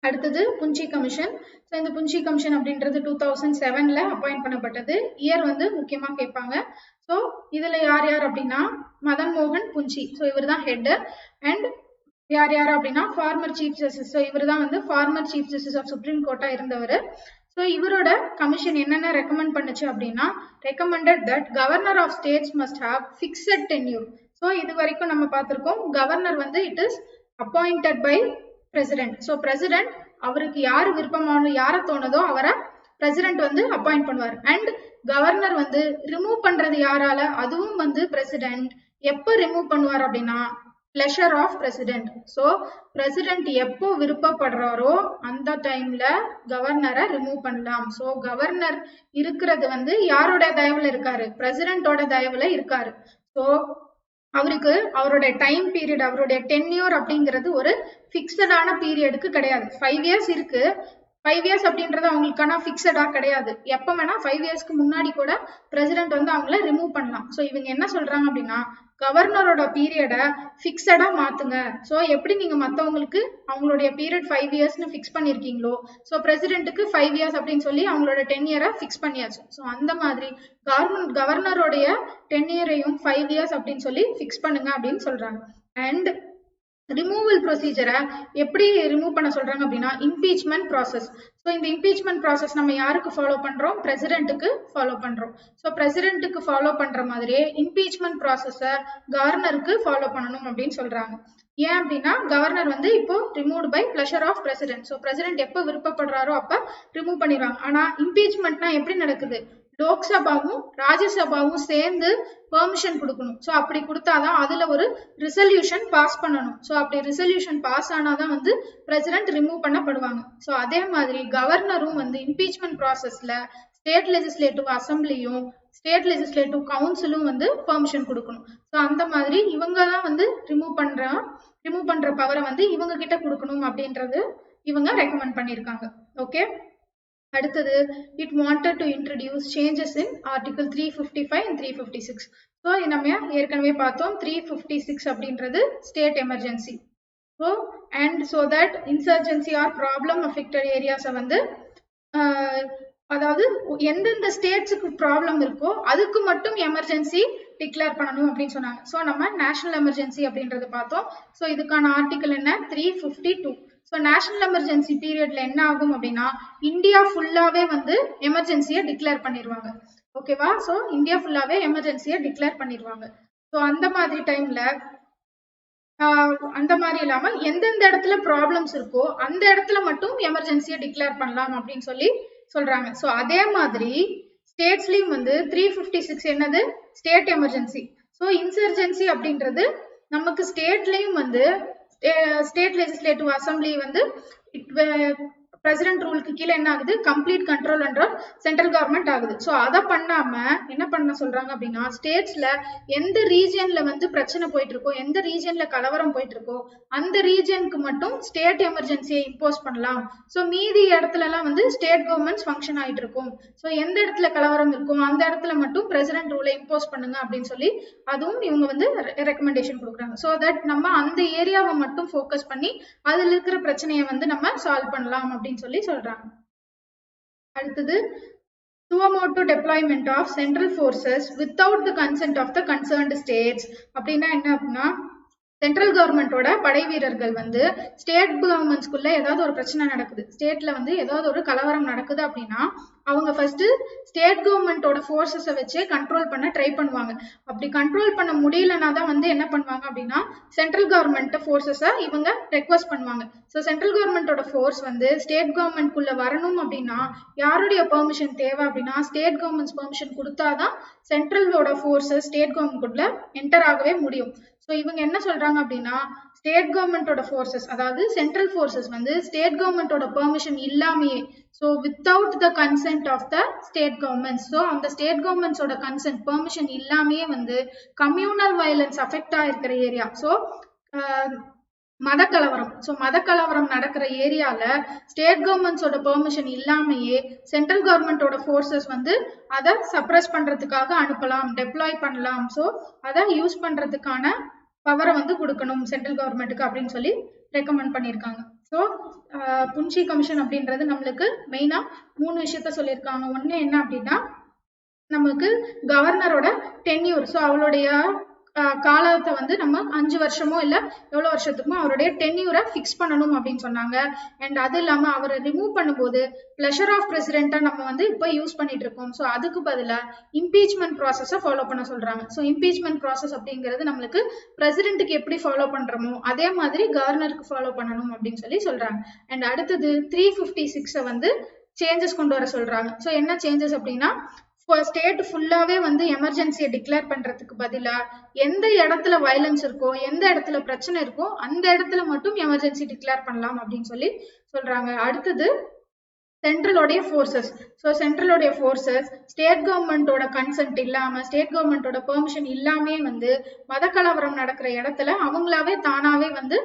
அடுத்தது புஞ்சி கமிஷன். ஸோ இந்த புஞ்சி கமிஷன் அப்படின்றது 2007ல அப்பாயிண்ட் பண்ணப்பட்டது. இயர் வந்து முக்கியமா கேட்பாங்க. ஸோ இதுல யார் யார் அப்படின்னா மதன் மோகன் புஞ்சி, ஸோ இவர் தான் ஹெட். அண்ட் யார் யார் அப்படின்னா ஃபார்மர் சீஃப் ஜஸ்டிஸ், ஸோ இவர் தான் வந்து former chief justice of supreme கோர்ட்டா இருந்தவர். ஸோ இவரோட கமிஷன் என்னென்ன ரெக்கமெண்ட் பண்ணுச்சு அப்படின்னா recommended that governor of states must have fixed tenure. So இது வரைக்கும் நம்ம பார்த்திருக்கோம் கவர்னர் வந்து it is appointed by president. So president அவருக்கு யார் விருப்பமான யாரை தோணுதோ அவரை பிரசிடென்ட் வந்து அப்பாயிண்ட் பண்ணுவார். அண்ட் கவர்னர் வந்து ரிமூவ் பண்றது யாரால, அதுவும் வந்து பிரசிடென்ட். எப்போ ரிமூவ் பண்ணுவார் அப்படின்னா pleasure of president. So president எப்போ விருப்பப்படுறாரோ அந்த டைம்ல கவர்னரை ரிமூவ் பண்ணலாம். ஸோ கவர்னர் இருக்கிறது வந்து யாரோட தயவுல இருக்காரு, பிரசிடென்டோட தயவுல இருக்காரு. ஸோ அவருக்கு அவருடைய டைம் பீரியட், அவருடைய டென்யூர் அப்படிங்கிறது ஒரு ஃபிக்ஸடான பீரியடுக்கு கிடையாது. 5 இயர்ஸ் இருக்கு. 5 இயர்ஸ் அப்படின்றது அவங்களுக்கான ஃபிக்ஸடா கிடையாது. எப்போ வேணா 5 இயர்ஸ்க்கு முன்னாடி கூட பிரசிடென்ட் வந்து அவங்கள ரிமூவ் பண்ணலாம். ஸோ இவங்க என்ன சொல்றாங்க அப்படின்னா கவர்னரோட பீரியடை ஃபிக்ஸடா மாத்துங்க. ஸோ எப்படி நீங்க மற்றவங்களுக்கு அவங்களுடைய பீரியட் 5 இயர்ஸ்னு ஃபிக்ஸ் பண்ணிருக்கீங்களோ, ஸோ பிரசிடென்ட்டுக்கு 5 இயர்ஸ் அப்படின்னு சொல்லி அவங்களோட டென்யூரை ஃபிக்ஸ் பண்ணியாச்சு. ஸோ அந்த மாதிரி கவர்னரோடைய டென்யூரையும் 5 இயர்ஸ் அப்படின்னு சொல்லி ஃபிக்ஸ் பண்ணுங்க அப்படின்னு சொல்றாங்க. அண்ட் ரிமூவல் ப்ரொசீஜரை எப்படி ரிமூவ் பண்ண சொல்றாங்க அப்படின்னா இம்பீச்மெண்ட் ப்ராசஸ். ஸோ இந்த இம்பீச்மெண்ட் ப்ராசஸ் நம்ம யாருக்கு ஃபாலோ பண்றோம், பிரசிடென்ட்டுக்கு ஃபாலோ பண்றோம். ஸோ பிரசிடென்ட்டுக்கு ஃபாலோ பண்ற மாதிரியே இம்பீச்மெண்ட் ப்ராசஸை கவர்னருக்கு ஃபாலோ பண்ணணும் அப்படின்னு சொல்றாங்க. ஏன் அப்படின்னா கவர்னர் வந்து இப்போ removed by pleasure of president. So president எப்போ விருப்பப்படுறாரோ அப்ப ரிமூவ் பண்ணிடுவாங்க. ஆனா இம்பீச்மெண்ட்னா எப்படி நடக்குது, லோக்சபாவும் ராஜ்யசபாவும் சேர்ந்து பெர்மிஷன் கொடுக்கணும். ஸோ அப்படி கொடுத்தாதான் அதுல ஒரு ரிசல்யூஷன் பாஸ் பண்ணணும். ஸோ அப்படி ரிசல்யூஷன் பாஸ் ஆனாதான் வந்து பிரசிடென்ட் ரிமூவ் பண்ணப்படுவாங்க. ஸோ அதே மாதிரி கவர்னரும் வந்து இம்பீச்மெண்ட் ப்ராசஸ்ல ஸ்டேட் லெஜிஸ்லேட்டிவ் அசம்பிளியும் ஸ்டேட் லெஜிஸ்லேட்டிவ் கவுன்சிலும் வந்து பெர்மிஷன் கொடுக்கணும். ஸோ அந்த மாதிரி இவங்க தான் வந்து ரிமூவ் பண்ற பவரை வந்து இவங்க கிட்ட கொடுக்கணும் அப்படின்றது இவங்க ரெக்கமெண்ட் பண்ணியிருக்காங்க. ஓகே, அடுத்தது it wanted to introduce changes in article 355 and 356. So நம்ம ஏற்கனவே பார்த்தோம் 356 அப்படின்றது state emergency. So and so that insurgency or problem affected ஏரியாஸை வந்து அதாவது எந்தெந்த ஸ்டேட்ஸுக்கு ப்ராப்ளம் இருக்கோ அதுக்கு மட்டும் எமர்ஜென்சி டிக்ளேர் பண்ணணும் அப்படின்னு சொன்னாங்க. ஸோ நம்ம நேஷனல் எமர்ஜென்சி அப்படின்றத பார்த்தோம். ஸோ இதுக்கான ஆர்டிகல் என்ன 352. ஸோ நேஷனல் எமர்ஜென்சி பீரியட்ல என்ன ஆகும் அப்படின்னா இந்தியா ஃபுல்லாவே வந்து எமர்ஜென்சியை டிக்ளேர் பண்ணிடுவாங்க. ஓகேவா? ஸோ இந்தியா ஃபுல்லாவே எமர்ஜென்சியை டிக்ளேர் பண்ணிடுவாங்க. ஸோ அந்த மாதிரி டைம்ல அந்த மாதிரி இல்லாம எந்தெந்த இடத்துல ப்ராப்ளம்ஸ் இருக்கோ அந்த இடத்துல மட்டும் எமர்ஜென்சியை டிக்ளேர் பண்ணலாம் அப்படின்னு சொல்றாங்க. ஸோ அதே மாதிரி ஸ்டேட்ஸ்லயும் வந்து 356 என்னது ஸ்டேட் எமர்ஜென்சி. ஸோ இன்சர்ஜென்சி அப்படின்றது நமக்கு ஸ்டேட்லயும் வந்து ஸ்டேட் லெஜிஸ்லேட்டிவ் அசம்பிளி வந்து பிரசிடென்ட் ரூலுக்கு கீழே என்ன ஆகுது complete control under central government ஆகுது. ஸோ அதை பண்ணாம என்ன பண்ண சொல்றாங்க அப்படின்னா ஸ்டேட்ஸ்ல எந்த ரீஜியன்ல வந்து பிரச்சனை போயிட்டு இருக்கோ எந்த ரீஜியன்ல கலவரம் போயிட்டு இருக்கோ அந்த ரீஜியனுக்கு மட்டும் ஸ்டேட் எமர்ஜென்சியை இம்போஸ் பண்ணலாம். ஸோ மீதி இடத்துல எல்லாம் வந்து ஸ்டேட் கவர்மெண்ட்ஸ் ஃபங்க்ஷன் ஆயிட்டு இருக்கும். ஸோ எந்த இடத்துல கலவரம் இருக்கும் அந்த இடத்துல மட்டும் பிரசிடென்ட் ரூலை இம்போஸ் பண்ணுங்க அப்படின்னு சொல்லி அதுவும் இவங்க வந்து ரெக்கமெண்டேஷன் கொடுக்குறாங்க. ஸோ தட் நம்ம அந்த ஏரியாவை மட்டும் ஃபோக்கஸ் பண்ணி அதுல இருக்கிற பிரச்சனையை வந்து நம்ம சால்வ் பண்ணலாம் அப்படின்னு சொல்லி சொல்றாங்க. அடுத்தது Suomoto deployment of central forces without the consent of the concerned states. அப்படின்னா என்ன அப்படின்னா சென்ட்ரல் கவர்மெண்டோட படை வீரர்கள் வந்து ஸ்டேட் கவர்மெண்ட்ஸ்குள்ள ஏதாவது ஒரு பிரச்சனை நடக்குது, ஸ்டேட்ல வந்து ஏதாவது ஒரு கலவரம் நடக்குது அப்படின்னா அவங்க ஃபர்ஸ்ட் ஸ்டேட் கவர்மெண்டோட ஃபோர்ஸஸை வச்சு கண்ட்ரோல் பண்ண ட்ரை பண்ணுவாங்க. அப்படி கண்ட்ரோல் பண்ண முடியலன்னா தான் வந்து என்ன பண்ணுவாங்க அப்படின்னா சென்ட்ரல் கவர்மெண்ட் ஃபோர்ஸஸை இவங்க ரெக்வஸ்ட் பண்ணுவாங்க. ஸோ சென்ட்ரல் கவர்மெண்டோட ஃபோர்ஸ் வந்து ஸ்டேட் கவர்மெண்ட்குள்ள வரணும் அப்படின்னா யாருடைய பெர்மிஷன் தேவை அப்படின்னா ஸ்டேட் கவர்மெண்ட்ஸ் பெர்மிஷன் கொடுத்தாதான் சென்ட்ரலோட ஃபோர்ஸஸ் ஸ்டேட் கவர்மெண்ட்குள்ள என்டர் ஆகவே முடியும். ஸோ இவங்க என்ன சொல்றாங்க அப்படின்னா ஸ்டேட் கவர்மெண்டோட ஃபோர்ஸஸ் அதாவது சென்ட்ரல் ஃபோர்ஸஸ் வந்து ஸ்டேட் கவர்மெண்டோட பெர்மிஷன் இல்லாமையே so without the consent of the state governments so அந்த ஸ்டேட் கவர்மெண்ட்ஸோட கன்சென்ட் பெர்மிஷன் இல்லாமையே வந்து கம்யூனல் வயலன்ஸ் அஃபெக்ட் ஆகிருக்கிற ஏரியா ஸோ மதக்கலவரம் நடக்கிற ஏரியால ஸ்டேட் கவர்மெண்ட்ஸோட பெர்மிஷன் இல்லாமையே சென்ட்ரல் கவர்மெண்டோட ஃபோர்ஸஸ் வந்து அதை சப்ரஸ் பண்றதுக்காக அனுப்பலாம், டெப்ளாய் பண்ணலாம். ஸோ அதை யூஸ் பண்றதுக்கான பவரை வந்து கொடுக்கணும் சென்ட்ரல் கவர்மெண்ட்டுக்கு அப்படின்னு சொல்லி ரெக்கமெண்ட் பண்ணியிருக்காங்க. ஸோ புன்ஷி கமிஷன் அப்படின்றது நம்மளுக்கு மெயினா 3 விஷயத்த சொல்லியிருக்காங்க. ஒன்று என்ன அப்படின்னா நமக்கு கவர்னரோட டென்யூர், ஸோ அவளுடைய காலத்தை வந்து நம்ம 5 வருஷமோ இல்ல எவ்வளவு வருஷத்துக்குமோ அவருடைய டென்யூரை ஃபிக்ஸ் பண்ணணும் அப்படின்னு சொன்னாங்க. அண்ட் அது இல்லாம அவரை ரிமூவ் பண்ணும்போது பிளஷர் ஆஃப் பிரசிடென்ட்டா நம்ம வந்து இப்போ யூஸ் பண்ணிட்டு இருக்கோம். ஸோ அதுக்கு பதிலா இம்பீச்மெண்ட் ப்ராசஸை ஃபாலோ பண்ண சொல்றாங்க. ஸோ இம்பீச்மெண்ட் ப்ராசஸ் அப்படிங்கிறது நம்மளுக்கு பிரசிடென்ட்டுக்கு எப்படி ஃபாலோ பண்றோமோ அதே மாதிரி கவர்னருக்கு ஃபாலோ பண்ணணும் அப்படின்னு சொல்லி சொல்றாங்க. அண்ட் அடுத்தது 356 வந்து சேஞ்சஸ் கொண்டு வர சொல்றாங்க. ஸோ என்ன சேஞ்சஸ் அப்படின்னா ஸ்டேட் ஃபுல்லாவே வந்து எமர்ஜென்சியை டிக்ளேர் பண்றதுக்கு பதிலா எந்த இடத்துல வயலன்ஸ் இருக்கோ எந்த இடத்துல பிரச்சனை இருக்கோ அந்த இடத்துல மட்டும் எமர்ஜென்சி டிக்ளேர் பண்ணலாம் அப்படின்னு சொல்லி சொல்றாங்க. அடுத்தது சென்ட்ரலோடைய ஃபோர்ஸஸ், ஸோ சென்ட்ரலோடைய ஃபோர்ஸஸ் ஸ்டேட் கவர்மெண்டோட கன்சென்ட் இல்லாம ஸ்டேட் கவர்மெண்டோட பெர்மிஷன் இல்லாமே வந்து மதக்கலவரம் நடக்கிற இடத்துல அவங்களாவே தானாவே வந்து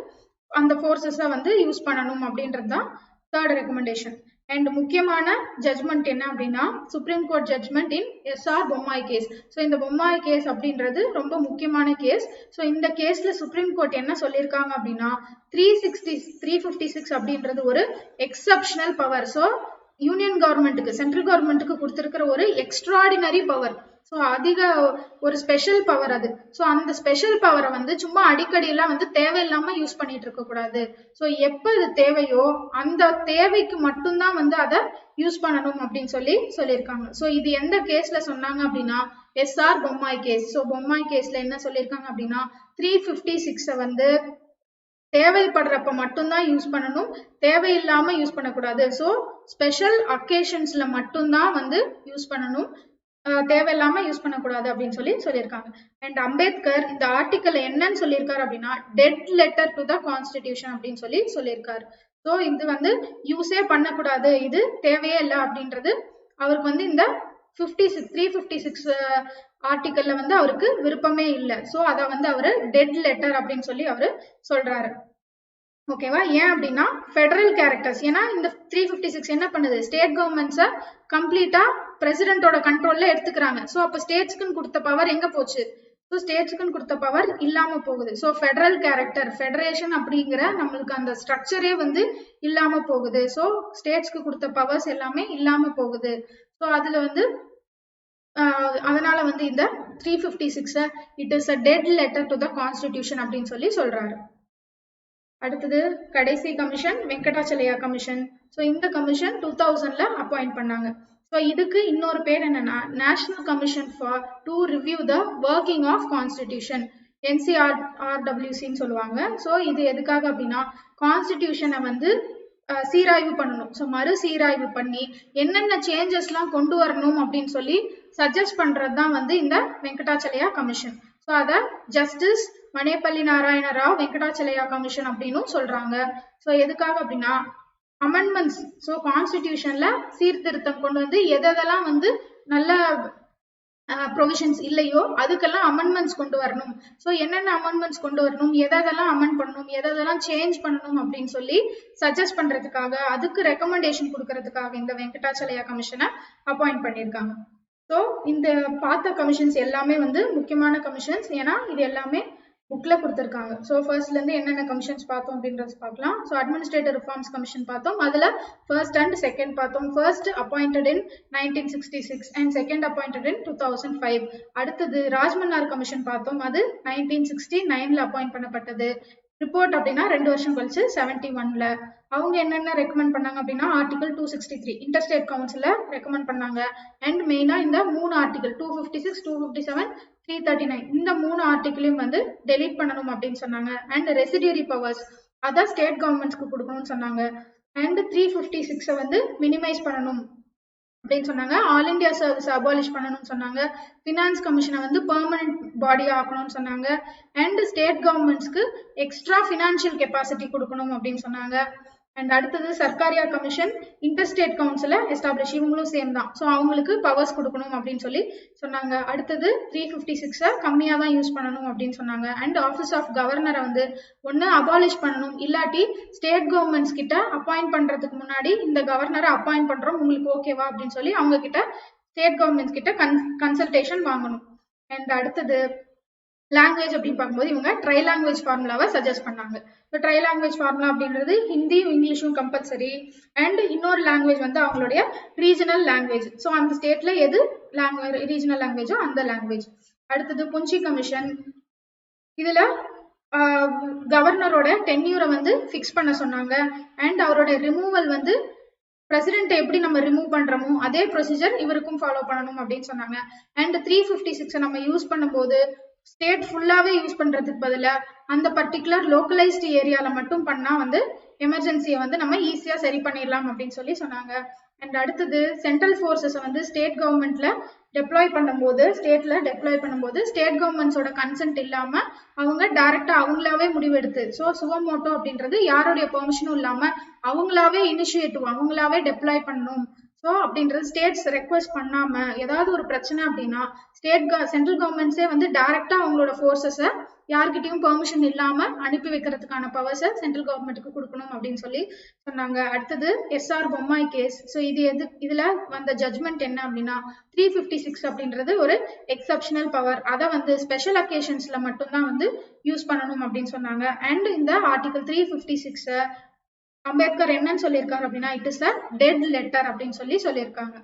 அந்த ஃபோர்ஸஸை வந்து யூஸ் பண்ணணும் அப்படின்றது தான் தேர்ட் ரெக்கமெண்டேஷன். அண்ட் முக்கியமான ஜட்மெண்ட் என்ன அப்படின்னா சுப்ரீம் கோர்ட் ஜட்மெண்ட் இன் எஸ்ஆர் பொம்மாய் கேஸ். ஸோ இந்த பொம்மாய் கேஸ் அப்படின்றது ரொம்ப முக்கியமான கேஸ். ஸோ இந்த கேஸ்ல சுப்ரீம் கோர்ட் என்ன சொல்லியிருக்காங்க அப்படின்னா 356 அப்படின்றது ஒரு எக்ஸப்ஷனல் பவர். ஸோ யூனியன் கவர்மெண்ட்டுக்கு சென்ட்ரல் கவர்மெண்ட்டுக்கு கொடுத்திருக்கிற ஒரு எக்ஸ்ட்ராடினரி பவர். ஸோ அதிக ஒரு ஸ்பெஷல் பவர் அது. ஸோ அந்த ஸ்பெஷல் பவரை வந்து சும்மா அடிக்கடி எல்லாம் வந்து தேவையில்லாம யூஸ் பண்ணிட்டு இருக்க கூடாது. ஸோ எப்ப இது தேவையோ அந்த தேவைக்கு மட்டும்தான் வந்து அதை யூஸ் பண்ணணும் அப்படின்னு சொல்லியிருக்காங்க. ஸோ இது எந்த கேஸ்ல சொன்னாங்க அப்படின்னா SR Bommai case. So Bommai கேஸ்ல என்ன சொல்லியிருக்காங்க அப்படின்னா 356 வந்து தேவைப்படுறப்ப மட்டும்தான் யூஸ் பண்ணணும், தேவையில்லாம யூஸ் பண்ணக்கூடாது. ஸோ ஸ்பெஷல் அக்கேஷன்ஸ்ல மட்டும்தான் வந்து யூஸ் பண்ணணும். தேவையில்லாம யூஸ் பண்ணக்கூடாது அப்படின்னு சொல்லியிருக்காங்க. அண்ட் அம்பேத்கர் இந்த ஆர்டிக்கல் என்னன்னு சொல்லியிருக்காரு அப்படின்னா dead letter to the constitution அப்படின்னு சொல்லியிருக்காரு. ஸோ இது வந்து யூஸே பண்ணக்கூடாது, இது தேவையே இல்லை அப்படின்றது அவருக்கு வந்து இந்த 356 ஆர்டிக்கல்ல வந்து அவருக்கு விருப்பமே இல்லை. ஸோ அதை வந்து அவரு டெட் லெட்டர் அப்படின்னு சொல்லி அவரு சொல்றாரு. ஓகேவா? ஏன் அப்படின்னா ஃபெடரல் கேரக்டர்ஸ், ஏன்னா இந்த 356 என்ன பண்ணுது, ஸ்டேட் கவர்மெண்ட்ஸை கம்ப்ளீட்டா பிரசிடென்ட்டோட கண்ட்ரோல்ல எடுத்துக்கிறாங்க. ஸோ அப்போ ஸ்டேட்ஸ்க்குன்னு கொடுத்த பவர் எங்க போச்சு? ஸோ ஸ்டேட்ஸ்க்குன்னு கொடுத்த பவர் இல்லாம போகுது. ஸோ ஃபெடரல் கேரக்டர், ஃபெடரேஷன் அப்படிங்கிற நம்மளுக்கு அந்த ஸ்ட்ரக்சரே வந்து இல்லாம போகுது. ஸோ ஸ்டேட்ஸ்க்கு கொடுத்த பவர்ஸ் எல்லாமே இல்லாம போகுது. ஸோ அதுல வந்து அதனால வந்து இந்த 356 it is a dead letter to the constitution அப்படின்னு சொல்றாரு. அடுத்தது கடைசி கமிஷன் வெங்கடாச்சலையா கமிஷன். ஸோ இந்த கமிஷன் 2000ல அப்பாயிண்ட் பண்ணாங்க. ஸோ இதுக்கு இன்னொரு பேர் என்னன்னா national commission for to review the working of constitution, NCRWCன்னு சொல்லுவாங்க. ஸோ இது எதுக்காக அப்படின்னா கான்ஸ்டிடியூஷனை வந்து சீராய்வு பண்ணணும். ஸோ மறு சீராய்வு பண்ணி என்னென்ன சேஞ்சஸ்லாம் கொண்டு வரணும் அப்படின்னு சொல்லி சஜஸ்ட் பண்றது தான் வந்து இந்த வெங்கடாச்சலையா கமிஷன். ஸோ அதை ஜஸ்டிஸ் மனேப்பள்ளி நாராயண ராவ் வெங்கடாச்சலையா கமிஷன் அப்படின்னு சொல்றாங்க. ஸோ எதுக்காக அப்படின்னா அமெண்ட்மெண்ட்ஸ், ஸோ கான்ஸ்டிடியூஷன்ல சீர்திருத்தம் கொண்டு வந்து எதெல்லாம் வந்து நல்ல ப்ரொவிஷன்ஸ் இல்லையோ அதுக்கெல்லாம் அமெண்ட்மெண்ட்ஸ் கொண்டு வரணும். ஸோ என்னென்ன அமெண்ட்மெண்ட்ஸ் கொண்டு வரணும், எதெல்லாம் அமெண்ட் பண்ணணும், எதெல்லாம் சேஞ்ச் பண்ணணும் அப்படின்னு சொல்லி சஜஸ்ட் பண்றதுக்காக, அதுக்கு ரெக்கமெண்டேஷன் கொடுக்கறதுக்காக இந்த வெங்கடாச்சலையா கமிஷனை அப்பாயிண்ட் பண்ணியிருக்காங்க. ஸோ இந்த பார்த்த கமிஷன்ஸ் எல்லாமே வந்து முக்கியமான கமிஷன்ஸ், ஏன்னா இது எல்லாமே புக்ல கொடுத்துருக்காங்க. ஸோ ஃபர்ஸ்ட்ல இருந்து என்னென்ன கமிஷன்ஸ் பார்த்தோம் அப்படின்றது பார்க்கலாம். ஸோ அட்மினிஸ்ட்ரேட்டிவ் ரிஃபார்ம்ஸ் கமிஷன் பார்த்தோம், அதுல ஃபர்ஸ்ட் அண்ட் செகண்ட் பார்த்தோம். First appointed in 1966 and second appointed இன் 2005. அடுத்தது ராஜ்மன்னார் கமிஷன் பார்த்தோம், அது 1969ல அப்பாயிண்ட் பண்ணப்பட்டது. ரிப்போர்ட் அப்படின்னா 2 வருஷம் கழிச்சு 71ல. அவங்க என்னென்ன ரெக்கமெண்ட் பண்ணாங்க அப்படின்னா ஆர்டிகல் 263 இன்டர்ஸ்டேட் கவுன்சில ரெக்கமெண்ட் பண்ணாங்க. அண்ட் மெயினா இந்த 3 ஆர்டிகல் 256, 257, 339 இந்த 3 ஆர்டிகளையும் வந்து டெலீட் பண்ணணும் அப்படின்னு சொன்னாங்க. அண்ட் ரெசிடியரி பவர்ஸ் அதான் ஸ்டேட் கவர்மெண்ட்ஸ்க்கு கொடுக்கணும்னு சொன்னாங்க. அண்ட் 356 வந்து மினிமைஸ் பண்ணணும் அப்படின்னு சொன்னாங்க. ஆல் இண்டியா சர்வீஸ் அபாலிஷ் பண்ணணும்னு சொன்னாங்க. ஃபினான்ஸ் கமிஷனை வந்து பெர்மனன்ட் பாடியா ஆக்கணும்னு சொன்னாங்க. அண்ட் ஸ்டேட் கவர்மெண்ட்ஸ்க்கு எக்ஸ்ட்ரா ஃபினான்ஷியல் கெப்பாசிட்டி கொடுக்கணும் அப்படின்னு சொன்னாங்க. அண்ட் அடுத்தது சர்க்காரியா கமிஷன் இன்டர்ஸ்டேட் கவுன்சில எஸ்டாப்ளிஷ், இவங்களும் சேம் தான். ஸோ அவங்களுக்கு பவர்ஸ் கொடுக்கணும் அப்படின்னு சொன்னாங்க. அடுத்தது 356 கம்மியாக தான் யூஸ் பண்ணணும் அப்படின்னு சொன்னாங்க. அண்ட் ஆஃபீஸ் ஆஃப் கவர்னரை வந்து ஒன்று அபாலிஷ் பண்ணணும், இல்லாட்டி ஸ்டேட் கவர்மெண்ட்ஸ் கிட்ட அப்பாயிண்ட் பண்றதுக்கு முன்னாடி இந்த கவர்னரை அப்பாயிண்ட் பண்றோம் உங்களுக்கு ஓகேவா அப்படின்னு சொல்லி அவங்க கிட்ட ஸ்டேட் கவர்மெண்ட்ஸ் கிட்ட கன்சல்டேஷன் வாங்கணும். அண்ட் அடுத்தது லாங்குவேஜ் அப்படின்னு பார்க்கும்போது இவங்க ட்ரை லாங்குவேஜ் ஃபார்முலாவை சஜஸ்ட் பண்ணாங்க. ஸோ ட்ரை லாங்குவேஜ் ஃபார்முலா அப்படின்றது ஹிந்தியும் இங்கிலீஷும் கம்பல்சரி. அண்ட் இன்னொரு லாங்குவேஜ் வந்து அவங்களுடைய ரீஜனல் லாங்குவேஜ். ஸோ அந்த ஸ்டேட்ல எது ரீஜனல் லாங்குவேஜோ அந்த லாங்குவேஜ். அடுத்தது புஞ்சி கமிஷன், இதுல கவர்னரோட டென்யூரை வந்து ஃபிக்ஸ் பண்ண சொன்னாங்க. அண்ட் அவரோட ரிமூவல் வந்து பிரசிடென்ட் எப்படி நம்ம ரிமூவ் பண்றோமோ அதே ப்ரொசீஜர் இவருக்கும் ஃபாலோ பண்ணணும் அப்படின்னு சொன்னாங்க. அண்ட் 356 நம்ம யூஸ் பண்ணும்போது ஸ்டேட் ஃபுல்லாவே யூஸ் பண்றதுக்கு பதிலா அந்த பர்டிகுலர் லோக்கலைஸ்டு ஏரியால மட்டும் பண்ணா வந்து எமர்ஜென்சியை வந்து நம்ம ஈஸியா சரி பண்ணிடலாம் அப்படின்னு சொன்னாங்க. அண்ட் அடுத்தது சென்ட்ரல் ஃபோர்ஸஸ் வந்து ஸ்டேட் கவர்மெண்ட்ல டெப்ளாய் பண்ணும்போது ஸ்டேட் கவர்மெண்ட்ஸோட கன்சென்ட் இல்லாம அவங்க டைரக்டா அவங்களாவே முடிவெடுத்து, ஸோ சுவமோட்டோ அப்படின்றது யாருடைய பெர்மிஷனும் இல்லாம அவங்களாவே இனிஷியேட்டிவ் அவங்களாவே டெப்ளாய் பண்ணணும். ஸோ அப்படின்றது ஸ்டேட்ஸ் ரெக்வஸ்ட் பண்ணாம ஏதாவது ஒரு பிரச்சனை அப்படின்னா சென்ட்ரல் கவர்மெண்ட்ஸே வந்து டைரக்டா அவங்களோட ஃபோர்ஸஸை யார்கிட்டயும் பெர்மிஷன் இல்லாம அனுப்பி வைக்கிறதுக்கான பவர்ஸை சென்ட்ரல் கவர்மெண்ட்டுக்கு கொடுக்கணும் அப்படின்னு சொன்னாங்க. அடுத்தது SR பொம்மாய் கேஸ். ஸோ இதுல வந்த ஜட்மெண்ட் என்ன அப்படின்னா 356 அப்படின்றது ஒரு எக்ஸப்ஷனல் பவர், அதை வந்து ஸ்பெஷல் அக்கேஷன்ஸ்ல மட்டும்தான் வந்து யூஸ் பண்ணணும் அப்படின்னு சொன்னாங்க. அண்ட் இந்த ஆர்டிகல் 356 அம்பேத்கர் என்னன்னு சொல்லியிருக்காரு அப்படின்னா it is a dead letter அப்படின்னு சொல்லியிருக்காங்க.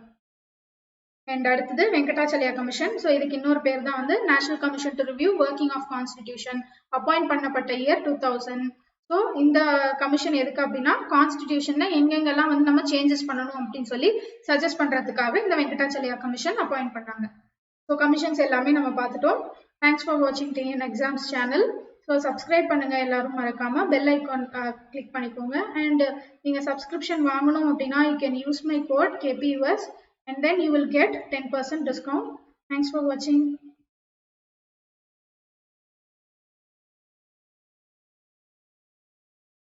அண்ட் அடுத்தது வெங்கடாச்சலையா கமிஷன். ஸோ இதுக்கு இன்னொரு பேர் தான் வந்து national commission to review working of constitution, appoint பண்ணப்பட்ட இயர் 2000. ஸோ இந்த கமிஷன் எதுக்கு அப்படின்னா கான்ஸ்டிடியூஷன்ல எங்கெங்கெல்லாம் வந்து நம்ம சேஞ்சஸ் பண்ணணும் அப்படின்னு சஜஸ்ட் பண்றதுக்காக இந்த வெங்கடாச்சலையா கமிஷன் அப்பாயிண்ட் பண்ணாங்க. ஸோ கமிஷன்ஸ் எல்லாமே நம்ம பார்த்துட்டோம். தேங்க்ஸ் ஃபார் வாட்சிங் TN exams channel. So subscribe பண்ணுங்க எல்லாரும், மறக்காம பெல் ஐக்கான் கிளிக் பண்ணிக்கோங்க. அண்ட் நீங்க சப்ஸ்கிரிப்ஷன் வாங்கணும் அப்படின்னா you can use my code KPUS and then you will get 10% discount. Thanks for watching.